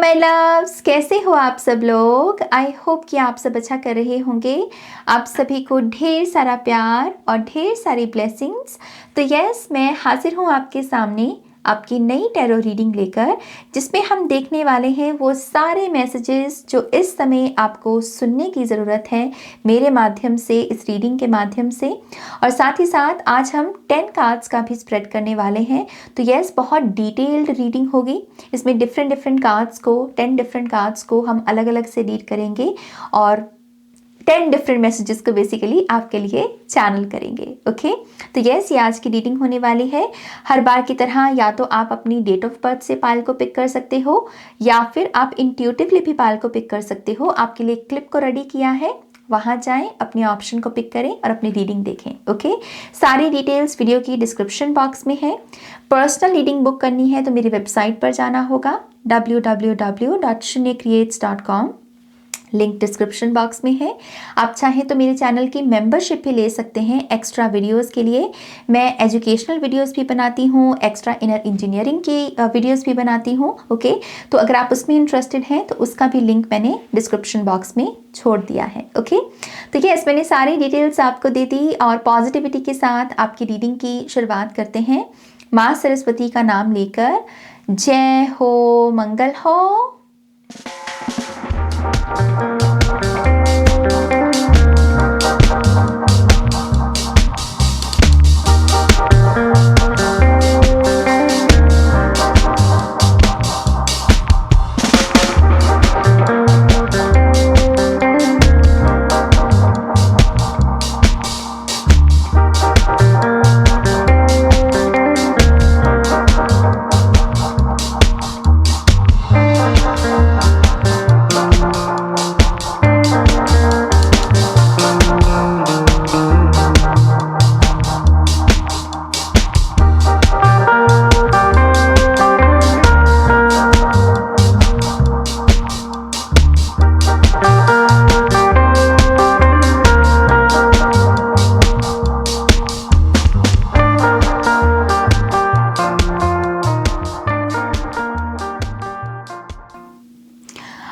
My loves, कैसे हो आप सब लोग। आई होप कि आप सब अच्छा कर रहे होंगे। आप सभी को ढेर सारा प्यार और ढेर सारी ब्लेसिंग्स। तो यस, मैं हाजिर हूँ आपके सामने आपकी नई टैरो रीडिंग लेकर, जिसमें हम देखने वाले हैं वो सारे मैसेजेस जो इस समय आपको सुनने की ज़रूरत है मेरे माध्यम से, इस रीडिंग के माध्यम से। और साथ ही साथ आज हम 10 कार्ड्स का भी स्प्रेड करने वाले हैं। तो यस, बहुत डिटेल्ड रीडिंग होगी। इसमें डिफरेंट कार्ड्स को, 10 डिफरेंट कार्ड्स को हम अलग अलग से रीड करेंगे और 10 डिफरेंट मैसेजेस को बेसिकली आपके लिए चैनल करेंगे। ओके, तो यस, ये आज की रीडिंग होने वाली है। हर बार की तरह या तो आप अपनी डेट ऑफ बर्थ से पायल को पिक कर सकते हो या फिर आप इंट्यूटिवली भी पायल को पिक कर सकते हो। आपके लिए क्लिप को रेडी किया है, वहाँ जाएं, अपने ऑप्शन को पिक करें और अपनी रीडिंग देखें। ओके, सारी डिटेल्स वीडियो की डिस्क्रिप्शन बॉक्स में है। पर्सनल रीडिंग बुक करनी है तो मेरी वेबसाइट पर जाना होगा www.shunyacreates.com। लिंक डिस्क्रिप्शन बॉक्स में है। आप चाहें तो मेरे चैनल की मेंबरशिप भी ले सकते हैं एक्स्ट्रा वीडियोस के लिए। मैं एजुकेशनल वीडियोस भी बनाती हूँ, एक्स्ट्रा इनर इंजीनियरिंग की वीडियोस भी बनाती हूँ। ओके, तो अगर आप उसमें इंटरेस्टेड हैं तो उसका भी लिंक मैंने डिस्क्रिप्शन बॉक्स में छोड़ दिया है। ओके, तो यस, मैंने सारी डिटेल्स आपको दे दी और पॉजिटिविटी के साथ आपकी रीडिंग की शुरुआत करते हैं। माँ सरस्वती का नाम लेकर, जय हो, मंगल हो।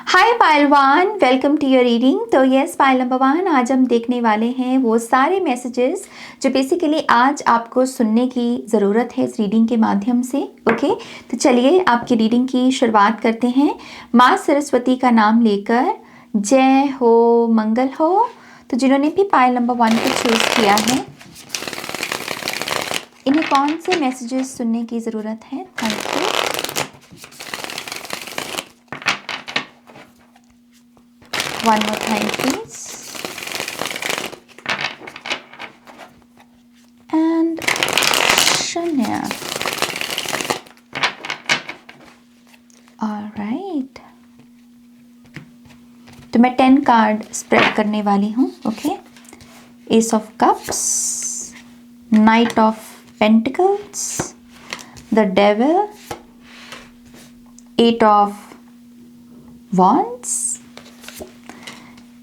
Hi Payal one, welcome to your reading. तो यस, पायल नंबर 1, आज हम देखने वाले हैं वो सारे मैसेजेस जो बेसिकली आज आपको सुनने की ज़रूरत है इस रीडिंग के माध्यम से। ओके, तो चलिए आपकी रीडिंग की शुरुआत करते हैं। माँ सरस्वती का नाम लेकर, जय हो, मंगल हो। तो जिन्होंने भी पायल नंबर 1 को चूज़ किया है, इन्हें कौन से मैसेजेस सुनने की ज़रूरत है? Thank you. One more time, please. And Shanya. All right. तो मैं 10 कार्ड स्प्रेड करने वाली हूँ। Okay, ace of cups, knight of pentacles, the devil, eight of wands,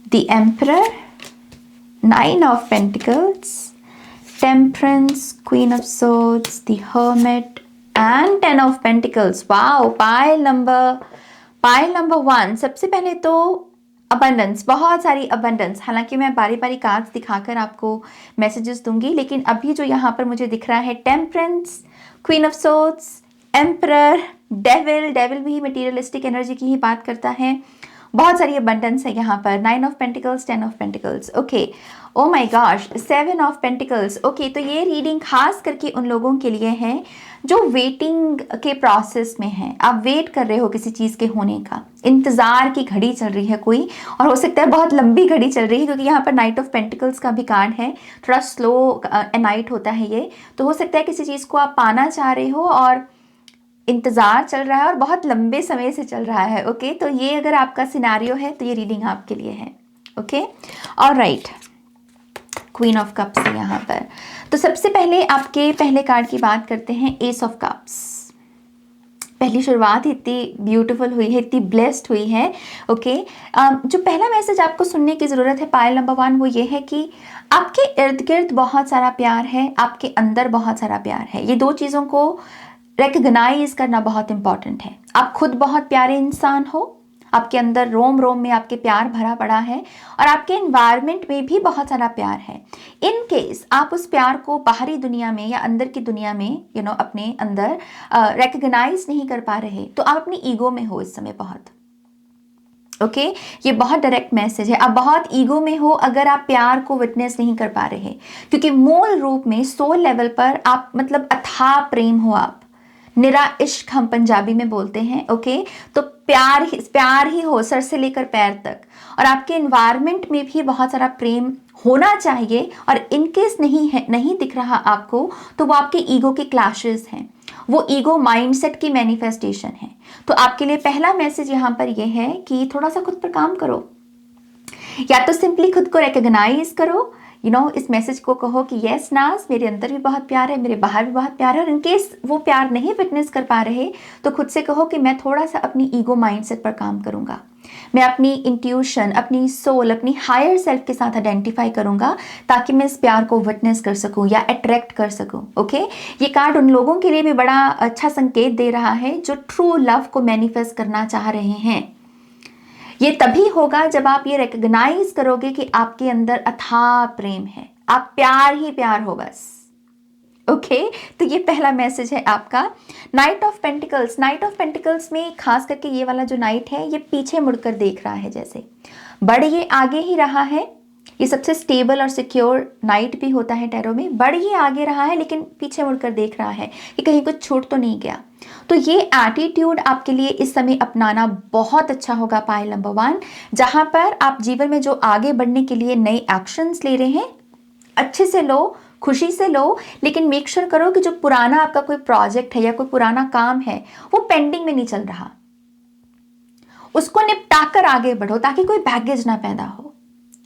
the Emperor, 9 of Pentacles, Temperance, Queen of Swords, the Hermit and 10 of Pentacles. Wow, Payal number 1। सबसे पहले तो abundance, बहुत सारी abundance. हालांकि मैं बारी बारी कार्ड्स दिखाकर आपको मैसेजेस दूंगी, लेकिन अभी जो यहाँ पर मुझे दिख रहा है, temperance, queen of swords, emperor, devil भी मटीरियलिस्टिक एनर्जी की ही बात करता है। बहुत सारी अबंडेंस है यहाँ पर। 9 of pentacles, 10 of pentacles. Okay, oh my gosh, 7 of pentacles. Okay, तो ये रीडिंग खास करके उन लोगों के लिए है जो वेटिंग के प्रोसेस में हैं। आप वेट कर रहे हो किसी चीज़ के होने का, इंतज़ार की घड़ी चल रही है कोई, और हो सकता है बहुत लंबी घड़ी चल रही है, क्योंकि यहाँ पर नाइट ऑफ पेंटिकल्स का भी कार्ड है। थोड़ा स्लो नाइट होता है ये, तो हो सकता है किसी चीज़ को आप पाना चाह रहे हो और इंतज़ार चल रहा है और बहुत लंबे समय से चल रहा है। ओके, तो ये अगर आपका सिनारियो है तो ये रीडिंग आपके लिए है। Okay, alright, queen of cups है यहाँ पर। तो सबसे पहले आपके पहले कार्ड की बात करते हैं, एस ऑफ कप्स। पहली शुरुआत इतनी ब्यूटीफुल हुई है, इतनी ब्लेस्ड हुई है। ओके, जो पहला मैसेज आपको सुनने की ज़रूरत है पायल नंबर 1, वो ये है कि आपके इर्द गिर्द बहुत सारा प्यार है, आपके अंदर बहुत सारा प्यार है। ये दो चीज़ों को रिकग्नाइज करना बहुत इंपॉर्टेंट है। आप खुद बहुत प्यारे इंसान हो, आपके अंदर रोम रोम में आपके प्यार भरा पड़ा है और आपके एनवायरनमेंट में भी बहुत सारा प्यार है। इन केस आप उस प्यार को बाहरी दुनिया में या अंदर की दुनिया में अपने अंदर रिकग्नाइज नहीं कर पा रहे, तो आप अपनी ईगो में हो इस समय बहुत। ओके ये बहुत डायरेक्ट मैसेज है। आप बहुत ईगो में हो अगर आप प्यार को विटनेस नहीं कर पा रहे, क्योंकि मूल रूप में सोल लेवल पर आप मतलब अथाह प्रेम हो, आप निरा इश्क हम पंजाबी में बोलते हैं। ओके तो प्यार ही हो सर से लेकर पैर तक, और आपके एनवायरनमेंट में भी बहुत सारा प्रेम होना चाहिए। और इनकेस नहीं दिख रहा आपको, तो वो आपके ईगो के क्लैशेस हैं, वो ईगो माइंडसेट की मैनिफेस्टेशन है। तो आपके लिए पहला मैसेज यहाँ पर यह है कि थोड़ा सा खुद पर काम करो, या तो सिंपली खुद को रिकॉग्नाइज करो। इस मैसेज को कहो कि यस नाज, मेरे अंदर भी बहुत प्यार है, मेरे बाहर भी बहुत प्यार है। और इनकेस वो प्यार नहीं विटनेस कर पा रहे, तो खुद से कहो कि मैं थोड़ा सा अपनी ईगो माइंडसेट पर काम करूंगा, मैं अपनी इंट्यूशन, अपनी सोल, अपनी हायर सेल्फ के साथ आइडेंटिफाई करूंगा, ताकि मैं इस प्यार को विटनेस कर सकूं या अट्रैक्ट कर सकूं। ओके ये कार्ड उन लोगों के लिए भी बड़ा अच्छा संकेत दे रहा है जो ट्रू लव को मैनिफेस्ट करना चाह रहे हैं। ये तभी होगा जब आप ये रिकॉग्नाइज करोगे कि आपके अंदर अथाह प्रेम है, आप प्यार ही प्यार हो बस। ओके तो ये पहला मैसेज है आपका। Night of pentacles, night of pentacles में खास करके ये वाला जो नाइट है, ये पीछे मुड़कर देख रहा है, जैसे बढ़ ये आगे ही रहा है। ये सबसे स्टेबल और सिक्योर नाइट भी होता है टैरो में। बढ़ ये आगे रहा है लेकिन पीछे मुड़कर देख रहा है कि कहीं कुछ छूट तो नहीं गया। तो ये एटीट्यूड आपके लिए इस समय अपनाना बहुत अच्छा होगा पाइल नंबर 1, जहां पर आप जीवन में जो आगे बढ़ने के लिए नए एक्शंस ले रहे हैं, अच्छे से लो, खुशी से लो, लेकिन मेक श्योर करो कि जो पुराना आपका कोई प्रोजेक्ट है या कोई पुराना काम है वो पेंडिंग में नहीं चल रहा, उसको निपटाकर आगे बढ़ो ताकि कोई बैगेज ना पैदा हो।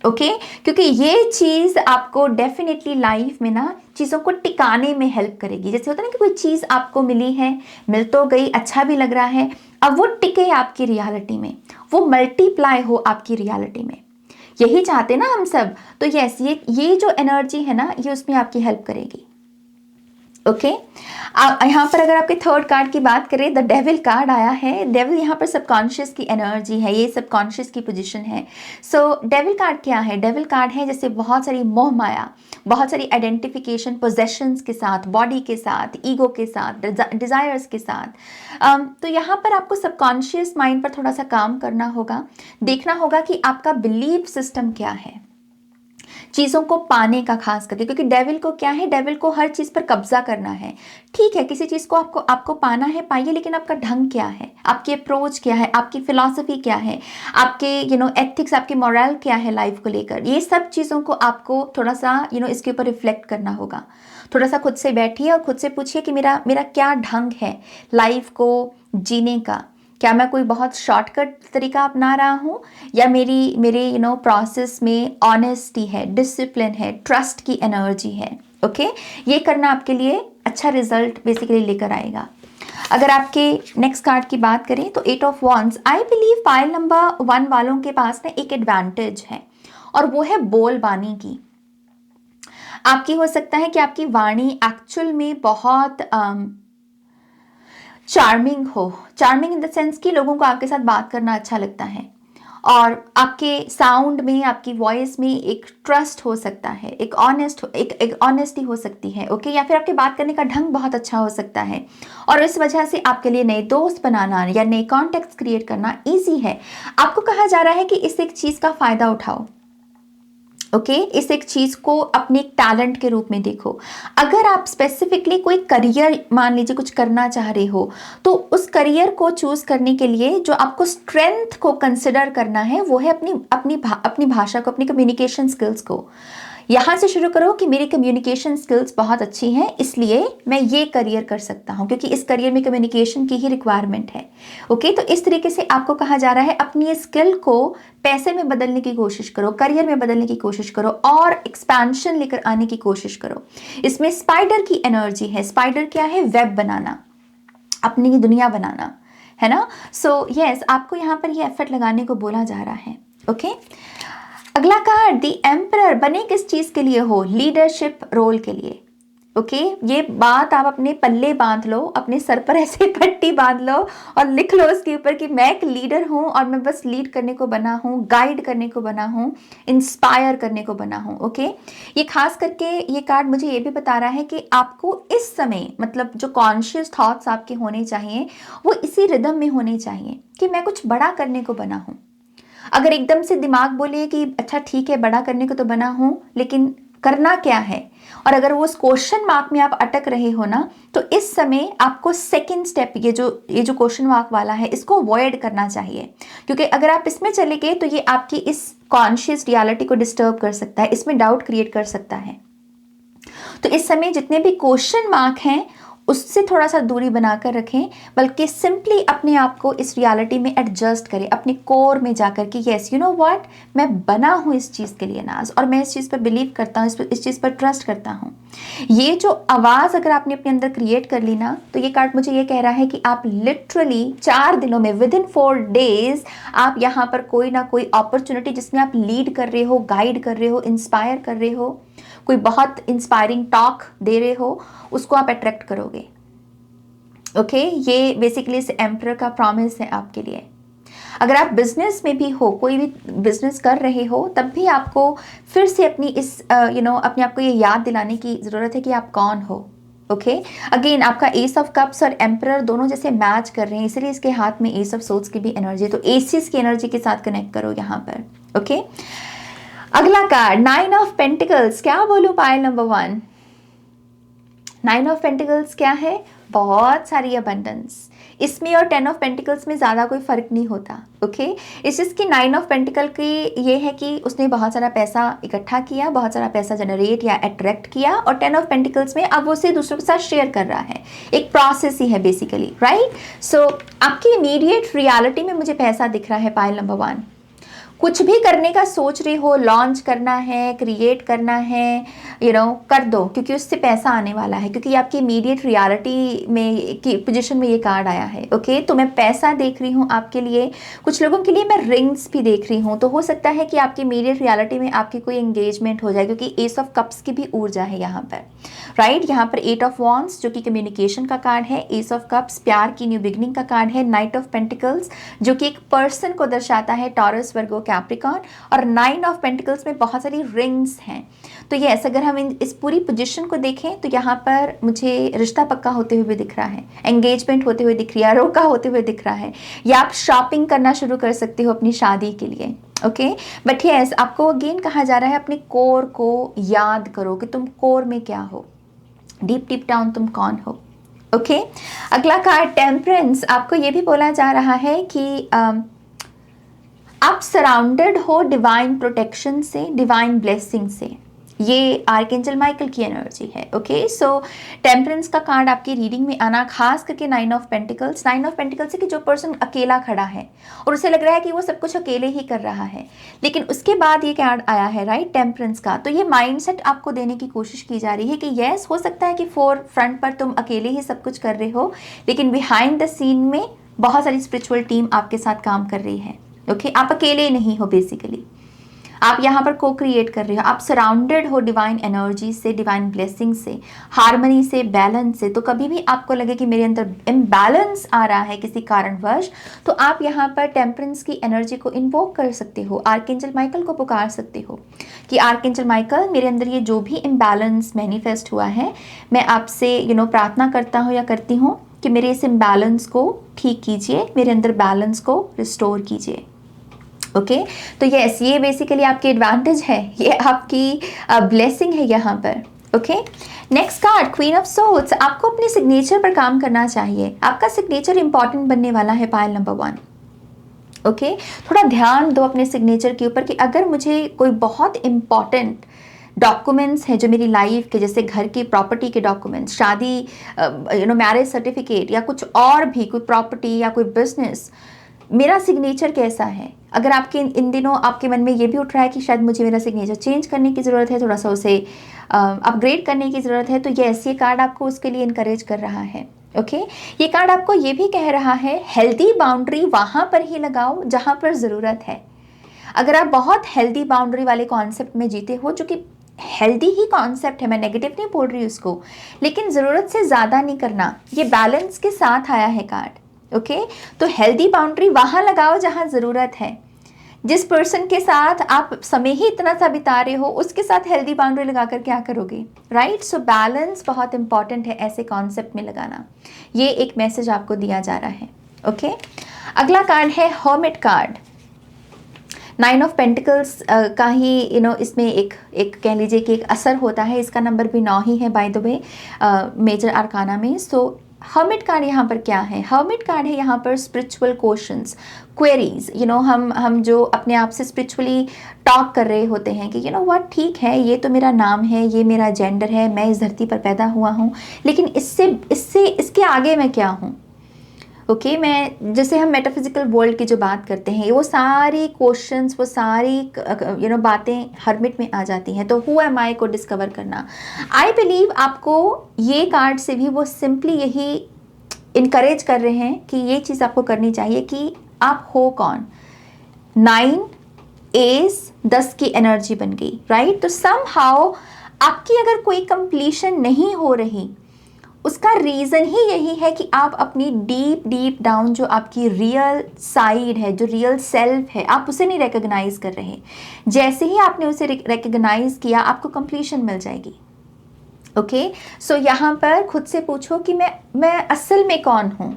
ओके क्योंकि ये चीज आपको डेफिनेटली लाइफ में ना चीजों को टिकाने में हेल्प करेगी। जैसे होता है ना कि कोई चीज आपको मिली है, मिल तो गई, अच्छा भी लग रहा है, अब वो टिके आपकी रियलिटी में, वो मल्टीप्लाई हो आपकी रियलिटी में, यही चाहते ना हम सब। तो यस ये जो एनर्जी है ना, ये उसमें आपकी हेल्प करेगी। ओके यहाँ पर अगर आपके थर्ड कार्ड की बात करें, द डेविल कार्ड आया है। डेविल यहाँ पर सबकॉन्शियस की एनर्जी है, ये सबकॉन्शियस की पोजीशन है। सो डेविल कार्ड क्या है? डेविल कार्ड है जैसे बहुत सारी मोह माया, बहुत सारी आइडेंटिफिकेशन पोजेशंस के साथ, बॉडी के साथ, ईगो के साथ, डिजायर्स के साथ। तो यहाँ पर आपको सबकॉन्शियस माइंड पर थोड़ा सा काम करना होगा, देखना होगा कि आपका बिलीफ सिस्टम क्या है चीज़ों को पाने का, खास करके क्योंकि डेविल को क्या है, डेविल को हर चीज़ पर कब्जा करना है। ठीक है किसी चीज़ को आपको पाना है, पाइए, लेकिन आपका ढंग क्या है, आपकी अप्रोच क्या है, आपकी फिलॉसफी क्या है, आपके एथिक्स, आपकी मॉरल क्या है लाइफ को लेकर, ये सब चीज़ों को आपको थोड़ा सा इसके ऊपर रिफ्लेक्ट करना होगा। थोड़ा सा खुद से बैठिए और खुद से पूछिए कि मेरा क्या ढंग है लाइफ को जीने का। क्या मैं कोई बहुत शॉर्टकट तरीका अपना रहा हूँ, या मेरे प्रोसेस में ऑनेस्टी है, डिसिप्लिन है, ट्रस्ट की एनर्जी है। ओके ये करना आपके लिए अच्छा रिजल्ट बेसिकली लेकर आएगा। अगर आपके नेक्स्ट कार्ड की बात करें तो 8 of wands, I believe pile number 1 वालों के पास ना एक एडवांटेज है, और वो है बोलबानी की। आपकी हो सकता है कि आपकी वाणी एक्चुअल में बहुत चार्मिंग हो, चार्मिंग इन द सेंस कि लोगों को आपके साथ बात करना अच्छा लगता है, और आपके साउंड में, आपकी वॉइस में एक ट्रस्ट हो सकता है, एक ऑनेस्टी हो सकती है। ओके या फिर आपके बात करने का ढंग बहुत अच्छा हो सकता है, और इस वजह से आपके लिए नए दोस्त बनाना या नए कॉन्टेक्ट्स क्रिएट करना ईजी है। आपको कहा जा रहा है कि इस एक चीज़ का फ़ायदा उठाओ। ओके इस एक चीज को अपने एक टैलेंट के रूप में देखो। अगर आप स्पेसिफिकली कोई करियर मान लीजिए कुछ करना चाह रहे हो, तो उस करियर को चूज करने के लिए जो आपको स्ट्रेंथ को कंसिडर करना है वो है अपनी भाषा को, अपनी कम्युनिकेशन स्किल्स को। यहाँ से शुरू करो कि मेरी कम्युनिकेशन स्किल्स बहुत अच्छी हैं, इसलिए मैं ये करियर कर सकता हूँ, क्योंकि इस करियर में कम्युनिकेशन की ही रिक्वायरमेंट है। ओके तो इस तरीके से आपको कहा जा रहा है अपनी स्किल को पैसे में बदलने की कोशिश करो, करियर में बदलने की कोशिश करो, और एक्सपेंशन लेकर आने की कोशिश करो। इसमें स्पाइडर की एनर्जी है। स्पाइडर क्या है? वेब बनाना, अपनी दुनिया बनाना, है ना। सो यस आपको यहाँ पर ये एफर्ट लगाने को बोला जा रहा है। ओके अगला कार्ड द एम्परर, बने किस चीज के लिए हो? लीडरशिप रोल के लिए। ओके ये बात आप अपने पल्ले बांध लो, अपने सर पर ऐसे पट्टी बांध लो और लिख लो उसके ऊपर कि मैं एक लीडर हूँ और मैं बस लीड करने को बना हूँ, गाइड करने को बना हूँ, इंस्पायर करने को बना हूँ। ओके ये खास करके ये कार्ड मुझे ये भी बता रहा है कि आपको इस समय मतलब जो कॉन्शियस थॉट्स आपके होने चाहिए वो इसी रिदम में होने चाहिए कि मैं कुछ बड़ा करने को बना हूँ। अगर एकदम से दिमाग बोले कि अच्छा ठीक है बड़ा करने को तो बना हूं लेकिन करना क्या है, और अगर वो उस क्वेश्चन मार्क में आप अटक रहे हो ना, तो इस समय आपको सेकंड स्टेप ये जो क्वेश्चन मार्क वाला है इसको अवॉइड करना चाहिए, क्योंकि अगर आप इसमें चले गए तो ये आपकी इस कॉन्शियस रियलिटी को डिस्टर्ब कर सकता है, इसमें डाउट क्रिएट कर सकता है। तो इस समय जितने भी क्वेश्चन मार्क हैं उससे थोड़ा सा दूरी बनाकर रखें, बल्कि सिंपली अपने आप को इस रियलिटी में एडजस्ट करें, अपने कोर में जाकर कि यस यू नो व्हाट, मैं बना हूं इस चीज़ के लिए नाज, और मैं इस चीज़ पर बिलीव करता हूँ, इस चीज़ पर ट्रस्ट करता हूँ। ये जो आवाज़ अगर आपने अपने अंदर क्रिएट कर ली ना, तो ये कार्ड मुझे ये कह रहा है कि आप लिटरली 4 दिनों में, विद इन 4 डेज, आप यहाँ पर कोई ना कोई अपॉर्चुनिटी जिसमें आप लीड कर रहे हो, गाइड कर रहे हो, इंस्पायर कर रहे हो, कोई बहुत इंस्पायरिंग टॉक दे रहे हो, उसको आप अट्रैक्ट करोगे। ओके ये बेसिकली इस एम्परर का प्रॉमिस है आपके लिए। अगर आप बिजनेस में भी हो, कोई भी बिजनेस कर रहे हो, तब भी आपको फिर से अपनी इस अपने आप को ये याद दिलाने की ज़रूरत है कि आप कौन हो। ओके अगेन आपका एस ऑफ कप्स और एम्परर दोनों जैसे मैच कर रहे हैं, इसलिए इसके हाथ में एस ऑफ सोर्ड्स की भी एनर्जी है, तो एसिस की एनर्जी के साथ कनेक्ट करो यहाँ पर। ओके अगला कार्ड 9 ऑफ पेंटिकल्स। क्या बोलूं पायल नंबर 1, 9 ऑफ पेंटिकल्स क्या है? बहुत सारी अबंडेंस। इसमें और 10 ऑफ पेंटिकल्स में ज़्यादा कोई फ़र्क नहीं होता। ओके इस चीज़ की 9 ऑफ पेंटिकल की ये है कि उसने बहुत सारा पैसा इकट्ठा किया, बहुत सारा पैसा जनरेट या अट्रैक्ट किया, और 10 ऑफ पेंटिकल्स में अब वो उसे दूसरों के साथ शेयर कर रहा है, एक प्रोसेस ही है बेसिकली, राइट। सो आपकी इमीडिएट रियलिटी में मुझे पैसा दिख रहा है पायल नंबर 1। कुछ भी करने का सोच रहे हो, लॉन्च करना है, क्रिएट करना है, कर दो, क्योंकि उससे पैसा आने वाला है, क्योंकि आपकी इमीडिएट रियलिटी में की पोजीशन में ये कार्ड आया है। ओके तो मैं पैसा देख रही हूँ आपके लिए, कुछ लोगों के लिए मैं रिंग्स भी देख रही हूँ, तो हो सकता है कि आपकी इमीडिएट रियलिटी में आपकी कोई एंगेजमेंट हो जाए, क्योंकि एस ऑफ कप्स की भी ऊर्जा है यहाँ पर, राइट। यहाँ पर 8 ऑफ वॉन्ड्स जो कि कम्युनिकेशन का कार्ड है, एस ऑफ कप्स प्यार की न्यू बिगनिंग का कार्ड है, नाइट ऑफ पेंटिकल्स जो कि एक पर्सन को दर्शाता है, टॉरस, वर्गो, कैप्रिकॉर्न, और 9 ऑफ पेंटिकल्स में बहुत सारी रिंग्स हैं। तो यस अगर हम इस पूरी पोजीशन को देखें तो यहाँ पर मुझे रिश्ता पक्का होते हुए भी दिख रहा है, एंगेजमेंट होते हुए दिख रही है, रोका होते हुए दिख रहा है, या आप शॉपिंग करना शुरू कर सकते हो अपनी शादी के लिए। ओके बट यस आपको अगेन कहा जा रहा है अपने कोर को याद करो कि तुम कोर में क्या हो, डीप डीप डाउन तुम कौन हो। ओके अगला कार्ड टेम्परेंस। आपको ये भी बोला जा रहा है कि आप सराउंडेड हो डिवाइन प्रोटेक्शन से, डिवाइन ब्लेसिंग से। ये आर्कएंजल माइकल की एनर्जी है। ओके सो टेम्परेंस का कार्ड आपकी रीडिंग में आना, खास करके 9 ऑफ पेंटिकल्स। 9 ऑफ पेंटिकल्स है कि जो पर्सन अकेला खड़ा है और उसे लग रहा है कि वो सब कुछ अकेले ही कर रहा है, लेकिन उसके बाद ये कार्ड आया है, राइट, टेम्परेंस का। तो ये माइंडसेट आपको देने की कोशिश की जा रही है कि यस हो सकता है कि फोर फ्रंट पर तुम अकेले ही सब कुछ कर रहे हो, लेकिन बिहाइंड द सीन में बहुत सारी स्पिरिचुअल टीम आपके साथ काम कर रही है। ओके आप अकेले नहीं हो, बेसिकली आप यहाँ पर को क्रिएट कर रहे हो, आप सराउंडेड हो डिवाइन एनर्जी से, डिवाइन ब्लेसिंग से, हार्मनी से, बैलेंस से। तो कभी भी आपको लगे कि मेरे अंदर इम्बैलेंस आ रहा है किसी कारणवश, तो आप यहाँ पर टेम्परेंस की एनर्जी को इन्वोक कर सकते हो, आर्कएंजल माइकल को पुकार सकते हो कि आर्कएंजल माइकल मेरे अंदर ये जो भी इम्बैलेंस मैनिफेस्ट हुआ है, मैं आपसे प्रार्थना करता हूँ या करती हूँ कि मेरे इस इम्बैलेंस को ठीक कीजिए, मेरे अंदर बैलेंस को रिस्टोर कीजिए। ओके तो यस ये बेसिकली आपकी एडवांटेज है, ये आपकी ब्लेसिंग है यहाँ पर। Okay next card queen of swords. आपको अपने सिग्नेचर पर काम करना चाहिए, आपका सिग्नेचर इंपॉर्टेंट बनने वाला है पायल नंबर 1। ओके थोड़ा ध्यान दो अपने सिग्नेचर के ऊपर कि अगर मुझे कोई बहुत इंपॉर्टेंट डॉक्यूमेंट्स हैं जो मेरी लाइफ के, जैसे घर की प्रॉपर्टी के डॉक्यूमेंट्स, शादी मैरिज सर्टिफिकेट, या कुछ और भी कोई प्रॉपर्टी या कोई बिजनेस, मेरा सिग्नेचर कैसा है। अगर आपके इन दिनों आपके मन में ये भी उठ रहा है कि शायद मुझे मेरा सिग्नेचर चेंज करने की ज़रूरत है, थोड़ा सा उसे अपग्रेड करने की ज़रूरत है, तो ये कार्ड आपको उसके लिए इनकरेज कर रहा है। ओके ये कार्ड आपको ये भी कह रहा है हेल्दी बाउंड्री वहाँ पर ही लगाओ जहाँ पर ज़रूरत है। अगर आप बहुत हेल्दी बाउंड्री वाले कॉन्सेप्ट में जीते हो, जो कि हेल्दी ही कॉन्सेप्ट है, मैं नेगेटिव नहीं बोल रही उसको, लेकिन ज़रूरत से ज़्यादा नहीं करना, ये बैलेंस के साथ आया है कार्ड। ओके, तो हेल्दी बाउंड्री वहाँ लगाओ जहाँ ज़रूरत है। जिस पर्सन के साथ आप समय ही इतना सा बिता रहे हो उसके साथ हेल्दी बाउंड्री लगाकर क्या करोगे, राइट। सो बैलेंस बहुत इंपॉर्टेंट है ऐसे कॉन्सेप्ट में लगाना। ये एक मैसेज आपको दिया जा रहा है। ओके, अगला कार्ड है हर्मिट कार्ड। 9 ऑफ पेंटिकल्स का ही इसमें एक कह लीजिए कि एक असर होता है। इसका नंबर भी 9 ही है by the way major arcana में। सो हर्मिट कार्ड यहाँ पर क्या है, हर्मिट कार्ड है यहाँ पर स्पिरिचुअल क्वेश्चंस, क्वेरीज। हम जो अपने आप से स्पिरिचुअली टॉक कर रहे होते हैं कि व्हाट, ठीक है ये तो मेरा नाम है, ये मेरा जेंडर है, मैं इस धरती पर पैदा हुआ हूँ, लेकिन इसके आगे मैं क्या हूँ। ओके, मैं जैसे हम मेटाफिजिकल वर्ल्ड की जो बात करते हैं, वो सारी क्वेश्चंस, वो सारी बातें हर्मिट में आ जाती हैं। तो हु एम आई को डिस्कवर करना, आई बिलीव आपको ये कार्ड से भी वो सिंपली यही इनकरेज कर रहे हैं कि ये चीज़ आपको करनी चाहिए कि आप हो कौन। 9 एस 10 की एनर्जी बन गई, राइट। तो सम हाउ आपकी अगर कोई कंप्लीशन नहीं हो रही, उसका रीज़न ही यही है कि आप अपनी डीप डाउन जो आपकी रियल साइड है, जो रियल सेल्फ है, आप उसे नहीं रिकॉग्नाइज कर रहे। जैसे ही आपने उसे रिकॉग्नाइज किया, आपको कंप्लीशन मिल जाएगी। ओके, सो यहाँ पर खुद से पूछो कि मैं असल में कौन हूँ।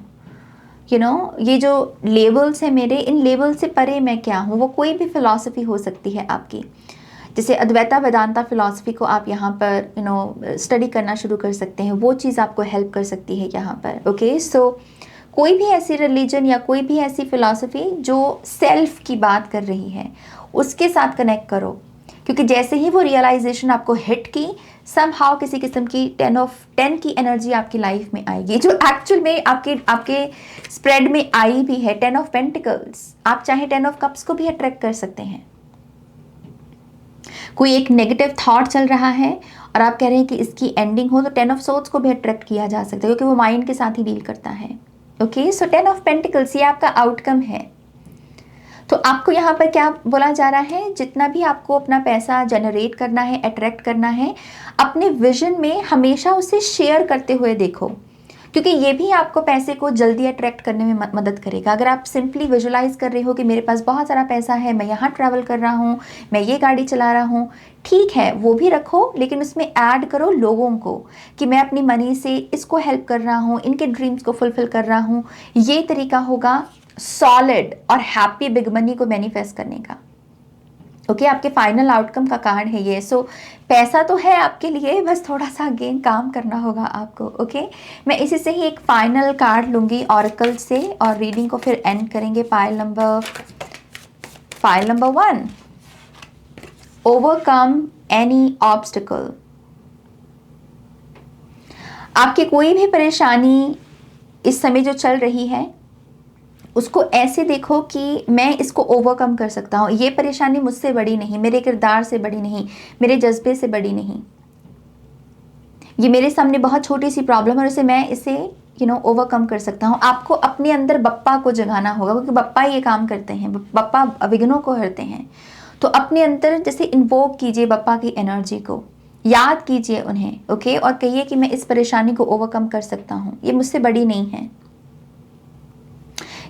ये जो लेवल्स हैं मेरे, इन लेवल से परे मैं क्या हूँ। वो कोई भी फिलॉसफी हो सकती है आपकी, जैसे अद्वैता वेदांता फिलॉसफी को आप यहाँ पर स्टडी करना शुरू कर सकते हैं, वो चीज़ आपको हेल्प कर सकती है यहाँ पर। ओके, सो कोई भी ऐसी रिलीजन या कोई भी ऐसी फिलॉसफी जो सेल्फ की बात कर रही है, उसके साथ कनेक्ट करो, क्योंकि जैसे ही वो रियलाइजेशन आपको हिट की, सम हाउ किसी किस्म की 10 ऑफ 10 की एनर्जी आपकी लाइफ में आएगी, जो एक्चुअल में आपके स्प्रेड में आई भी है। 10 ऑफ पेंटिकल्स, आप चाहे 10 ऑफ कप्स को भी अट्रैक्ट कर सकते हैं। कोई एक नेगेटिव थॉट चल रहा है और आप कह रहे हैं कि इसकी एंडिंग हो, तो 10 ऑफ सोर्ड्स को भी अट्रैक्ट किया जा सकता है, क्योंकि वो माइंड के साथ ही डील करता है। ओके, सो 10 ऑफ पेंटिकल्स, ये आपका आउटकम है। तो आपको यहाँ पर क्या बोला जा रहा है, जितना भी आपको अपना पैसा जनरेट करना है, अट्रैक्ट करना है, अपने विजन में हमेशा उसे शेयर करते हुए देखो, क्योंकि ये भी आपको पैसे को जल्दी अट्रैक्ट करने में मदद करेगा। अगर आप सिंपली विजुलाइज कर रहे हो कि मेरे पास बहुत सारा पैसा है, मैं यहाँ ट्रैवल कर रहा हूँ, मैं ये गाड़ी चला रहा हूँ, ठीक है वो भी रखो, लेकिन उसमें ऐड करो लोगों को कि मैं अपनी मनी से इसको हेल्प कर रहा हूँ, इनके ड्रीम्स को फुलफिल कर रहा हूँ। ये तरीका होगा सॉलिड और हैप्पी बिग मनी को मैनिफेस्ट करने का। ओके, आपके फाइनल आउटकम का कार्ड है ये। सो पैसा तो है आपके लिए, बस थोड़ा सा अगेन काम करना होगा आपको। ओके, मैं इसी से ही एक फाइनल कार्ड लूंगी ऑरेकल से और रीडिंग को फिर एंड करेंगे। File number 1, overcome any obstacle. आपकी कोई भी परेशानी इस समय जो चल रही है, उसको ऐसे देखो कि मैं इसको ओवरकम कर सकता हूँ। ये परेशानी मुझसे बड़ी नहीं, मेरे किरदार से बड़ी नहीं, मेरे जज्बे से बड़ी नहीं। ये मेरे सामने बहुत छोटी सी प्रॉब्लम है और मैं इसे ओवरकम कर सकता हूँ। आपको अपने अंदर बप्पा को जगाना होगा, क्योंकि बप्पा ये काम करते हैं, बप्पा विघ्नों को हरते हैं। तो अपने अंदर जैसे इन्वोक कीजिए बप्पा की एनर्जी को, याद कीजिए उन्हें। ओके, और कहिए कि मैं इस परेशानी को ओवरकम कर सकता हूँ, ये मुझसे बड़ी नहीं है।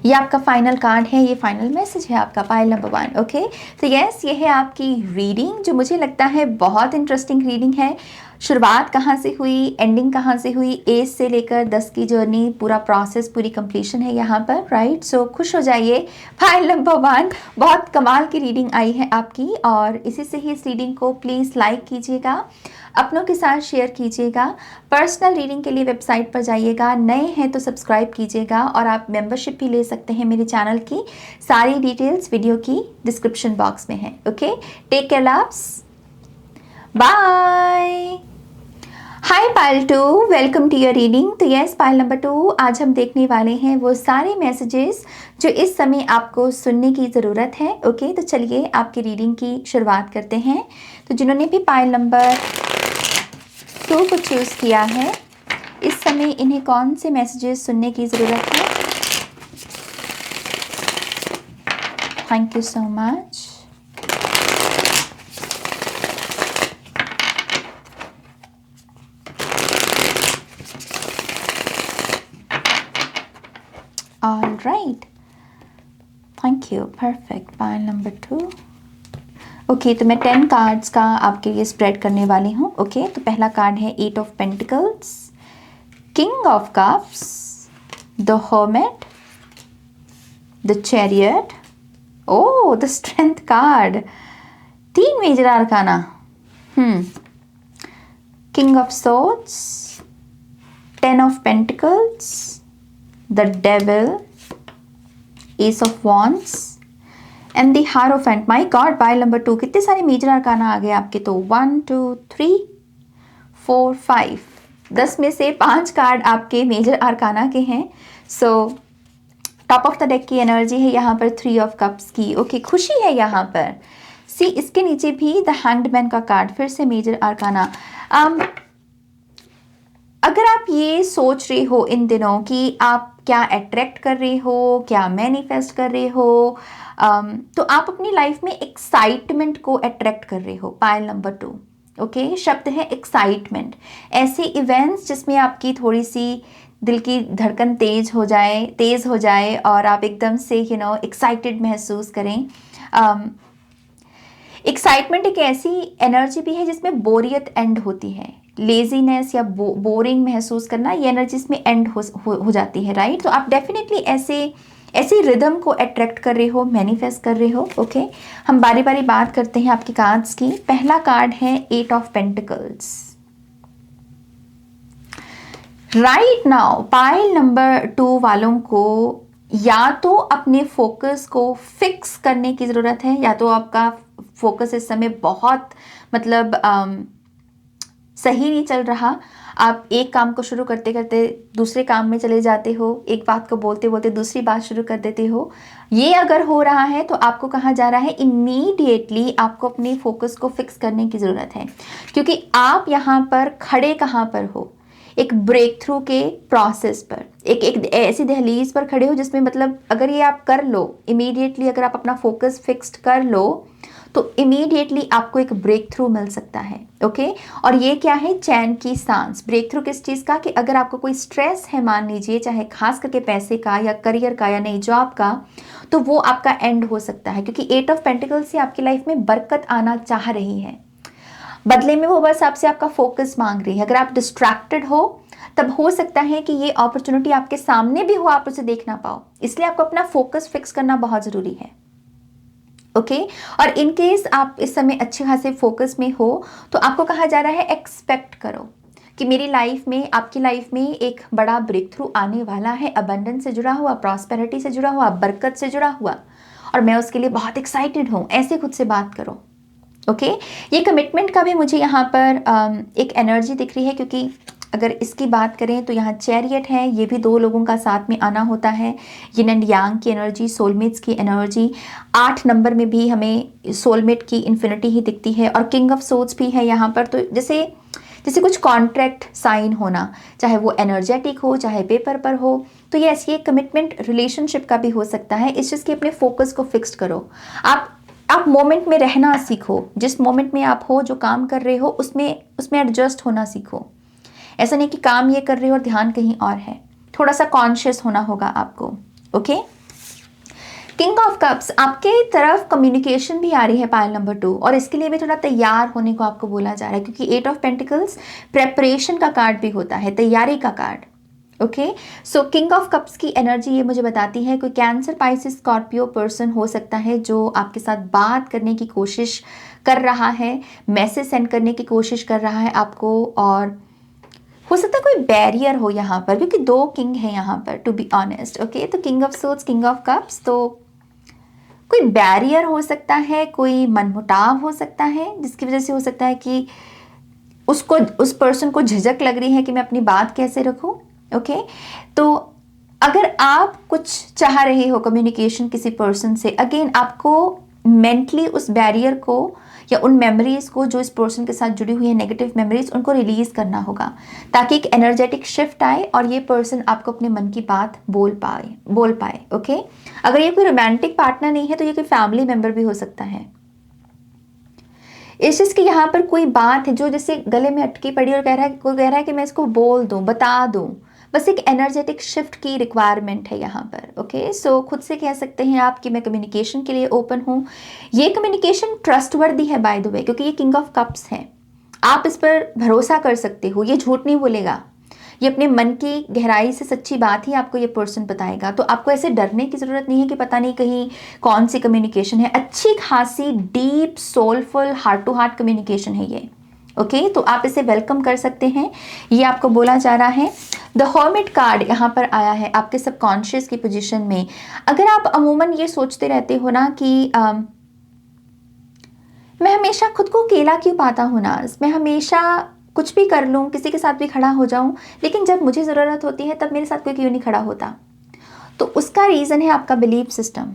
ये आपका फाइनल कार्ड है, ये फाइनल मैसेज है आपका, पाइल नंबर 1। ओके, तो यस, ये है आपकी रीडिंग, जो मुझे लगता है बहुत इंटरेस्टिंग रीडिंग है। शुरुआत कहाँ से हुई, एंडिंग कहाँ से हुई, एज से लेकर 10 की जर्नी, पूरा प्रोसेस, पूरी कंप्लीशन है यहाँ पर, राइट। सो खुश हो जाइए। फाइल नंबर 1, बहुत कमाल की रीडिंग आई है आपकी, और इसी से ही इस रीडिंग को प्लीज़ लाइक कीजिएगा, अपनों के साथ शेयर कीजिएगा। पर्सनल रीडिंग के लिए वेबसाइट पर जाइएगा, नए हैं तो सब्सक्राइब कीजिएगा, और आप मेंबरशिप भी ले सकते हैं मेरे चैनल की। सारी डिटेल्स वीडियो की डिस्क्रिप्शन बॉक्स में है। Okay, take care loves, bye. Hi pile 2, welcome to your reading. तो यस, पाइल नंबर 2, आज हम देखने वाले हैं वो सारे मैसेजेस जो इस समय आपको सुनने की ज़रूरत है। ओके, तो चलिए आपकी रीडिंग की शुरुआत करते हैं। तो जिन्होंने भी पाइल नंबर 2 को चूज़ किया है, इस समय इन्हें कौन से मैसेजेस सुनने की ज़रूरत है? Thank you so much. Right, thank you, perfect. Pile number 2। Okay, तो मैं 10 कार्ड्स का आपके लिए स्प्रेड करने वाली हूँ। ओके, तो पहला कार्ड है 8 of pentacles, king of cups, the hermit, the chariot, oh the strength card, 3 major arcana, king of swords, 10 of pentacles, the devil, ace of wands and the hierophant. My god, pile number 2, कितने सारे major आर्काना आ गए आपके। तो 1 2 3 4 5, 10 में से 5 card आपके major आर्काना के हैं। So top of the deck की एनर्जी है यहाँ पर 3 ऑफ कप्स की। ओके, खुशी है यहाँ पर। सी, इसके नीचे भी द हैंग्ड मैन का कार्ड, फिर से मेजर आर्काना। अगर आप ये सोच रहे हो इन दिनों कि आप क्या अट्रैक्ट कर रहे हो, क्या मैनिफेस्ट कर रहे हो, तो आप अपनी लाइफ में एक्साइटमेंट को अट्रैक्ट कर रहे हो। पाइल नंबर 2, ओके, शब्द है एक्साइटमेंट। ऐसे इवेंट्स जिसमें आपकी थोड़ी सी दिल की धड़कन तेज हो जाए और आप एकदम से एक्साइटेड महसूस करें। एक्साइटमेंट एक ऐसी एनर्जी भी है जिसमें बोरियत एंड होती है, लेजीनेस या बोरिंग महसूस करना, ये एनर्जी इसमें एंड हो जाती है, राइट। तो आप डेफिनेटली ऐसे रिदम को अट्रैक्ट कर रहे हो, मैनिफेस्ट कर रहे हो। ओके, हम बारी बारी बात करते हैं आपके कार्ड्स की। पहला कार्ड है 8 of pentacles. Right now pile number 2 वालों को या तो अपने फोकस को फिक्स करने की ज़रूरत है, या तो आपका फोकस इस समय बहुत सही नहीं चल रहा। आप एक काम को शुरू करते करते दूसरे काम में चले जाते हो, एक बात को बोलते बोलते दूसरी बात शुरू कर देते हो। ये अगर हो रहा है तो आपको कहा जा रहा है इमीडिएटली आपको अपने फोकस को फिक्स करने की ज़रूरत है, क्योंकि आप यहाँ पर खड़े कहाँ पर हो, एक ब्रेक थ्रू के प्रोसेस पर, एक ऐसी दहलीज पर खड़े हो जिसमें अगर ये आप कर लो इमीडिएटली, अगर आप अपना फोकस फिक्स्ड कर लो तो इमीडिएटली आपको एक ब्रेक थ्रू मिल सकता है। ओके, और ये क्या है, चैन की सांस। ब्रेक थ्रू किस चीज़ का, कि अगर आपको कोई स्ट्रेस है, मान लीजिए चाहे खास करके पैसे का या करियर का या नई जॉब का, तो वो आपका एंड हो सकता है, क्योंकि 8 ऑफ पेंटिकल्स से आपकी लाइफ में बरकत आना चाह रही है। बदले में वो बस आपसे आपका फोकस मांग रही है। अगर आप डिस्ट्रैक्टेड हो तब हो सकता है कि ये अपॉर्चुनिटी आपके सामने भी हो, आप उसे देख ना पाओ, इसलिए आपको अपना फोकस फिक्स करना बहुत ज़रूरी है। ओके, और इन केस आप इस समय अच्छे खासे फोकस में हो तो आपको कहा जा रहा है एक्सपेक्ट करो कि मेरी लाइफ में, आपकी लाइफ में एक बड़ा ब्रेक थ्रू आने वाला है, अबंडेंस से जुड़ा हुआ, प्रॉस्पेरिटी से जुड़ा हुआ, बरकत से जुड़ा हुआ, और मैं उसके लिए बहुत एक्साइटेड हूँ। ऐसे खुद से बात करो। ओके, ये कमिटमेंट का भी मुझे यहाँ पर एक एनर्जी दिख रही है, क्योंकि अगर इसकी बात करें तो यहाँ चैरियट है, ये भी 2 लोगों का साथ में आना होता है, यिन एंड यांग की एनर्जी, सोलमेट्स की एनर्जी। 8 नंबर में भी हमें सोलमेट की इन्फिनिटी ही दिखती है, और किंग ऑफ सोर्ड्स भी है यहाँ पर। तो जैसे कुछ कॉन्ट्रैक्ट साइन होना, चाहे वो एनर्जेटिक हो चाहे पेपर पर हो, तो ये ऐसी एक कमिटमेंट रिलेशनशिप का भी हो सकता है। इस चीज़ की अपने फोकस को फिक्स्ड करो। आप मोमेंट में रहना सीखो, जिस मोमेंट में आप हो, जो काम कर रहे हो उसमें एडजस्ट होना सीखो। ऐसा नहीं कि काम ये कर रहे हो और ध्यान कहीं और है, थोड़ा सा कॉन्शियस होना होगा आपको। ओके, किंग ऑफ कप्स, आपके तरफ कम्युनिकेशन भी आ रही है पाइल नंबर 2, और इसके लिए भी थोड़ा तैयार होने को आपको बोला जा रहा है, क्योंकि 8 ऑफ पेंटिकल्स प्रेपरेशन का कार्ड भी होता है, तैयारी का card. Okay, so king of cups की एनर्जी ये मुझे बताती है कोई कैंसर, पाइसिस, स्कॉर्पियो पर्सन हो सकता है जो आपके साथ बात करने की कोशिश कर रहा है, मैसेज सेंड करने की कोशिश कर रहा है आपको, और हो सकता है कोई बैरियर हो यहाँ पर, क्योंकि 2 किंग है यहाँ पर, टू बी ऑनेस्ट। ओके, तो king of swords, king of cups, तो कोई बैरियर हो सकता है, कोई मनमुटाव हो सकता है, जिसकी वजह से हो सकता है कि उस पर्सन को झिझक लग रही है कि मैं अपनी बात कैसे रखूं। ओके, तो अगर आप कुछ चाह रहे हो कम्युनिकेशन किसी पर्सन से, अगेन आपको मेंटली उस बैरियर को या उन मेमोरीज को जो इस पर्सन के साथ जुड़ी हुई है, नेगेटिव मेमोरीज, उनको रिलीज करना होगा, ताकि एक एनर्जेटिक शिफ्ट आए और ये पर्सन आपको अपने मन की बात बोल पाए। ओके, अगर ये कोई रोमांटिक पार्टनर नहीं है तो ये कोई फैमिली मेंबर भी हो सकता है। इस चीज़ की यहाँ पर कोई बात है जो जैसे गले में अटकी पड़ी और कोई कह रहा है कि मैं इसको बोल दूं, बता दूं, बस एक एनर्जेटिक शिफ्ट की रिक्वायरमेंट है यहाँ पर। ओके, सो खुद से कह सकते हैं आप कि मैं कम्युनिकेशन के लिए ओपन हूँ। ये कम्युनिकेशन ट्रस्टवर्दी है बाय द वे, क्योंकि ये किंग ऑफ कप्स है। आप इस पर भरोसा कर सकते हो, ये झूठ नहीं बोलेगा, ये अपने मन की गहराई से सच्ची बात ही आपको ये पर्सन बताएगा। तो आपको ऐसे डरने की ज़रूरत नहीं है कि पता नहीं कहीं कौन सी कम्युनिकेशन है। अच्छी खासी deep soulful heart to heart communication है ये। ओके, तो आप इसे वेलकम कर सकते हैं, ये आपको बोला जा रहा है। द हर्मिट कार्ड यहाँ पर आया है आपके सबकॉन्शियस की पोजीशन में। अगर आप अमूमन ये सोचते रहते हो ना कि मैं हमेशा खुद को अकेला क्यों पाता हूँ ना, मैं हमेशा कुछ भी कर लूँ, किसी के साथ भी खड़ा हो जाऊँ, लेकिन जब मुझे ज़रूरत होती है तब मेरे साथ कोई क्यों नहीं खड़ा होता, तो उसका रीज़न है आपका belief system.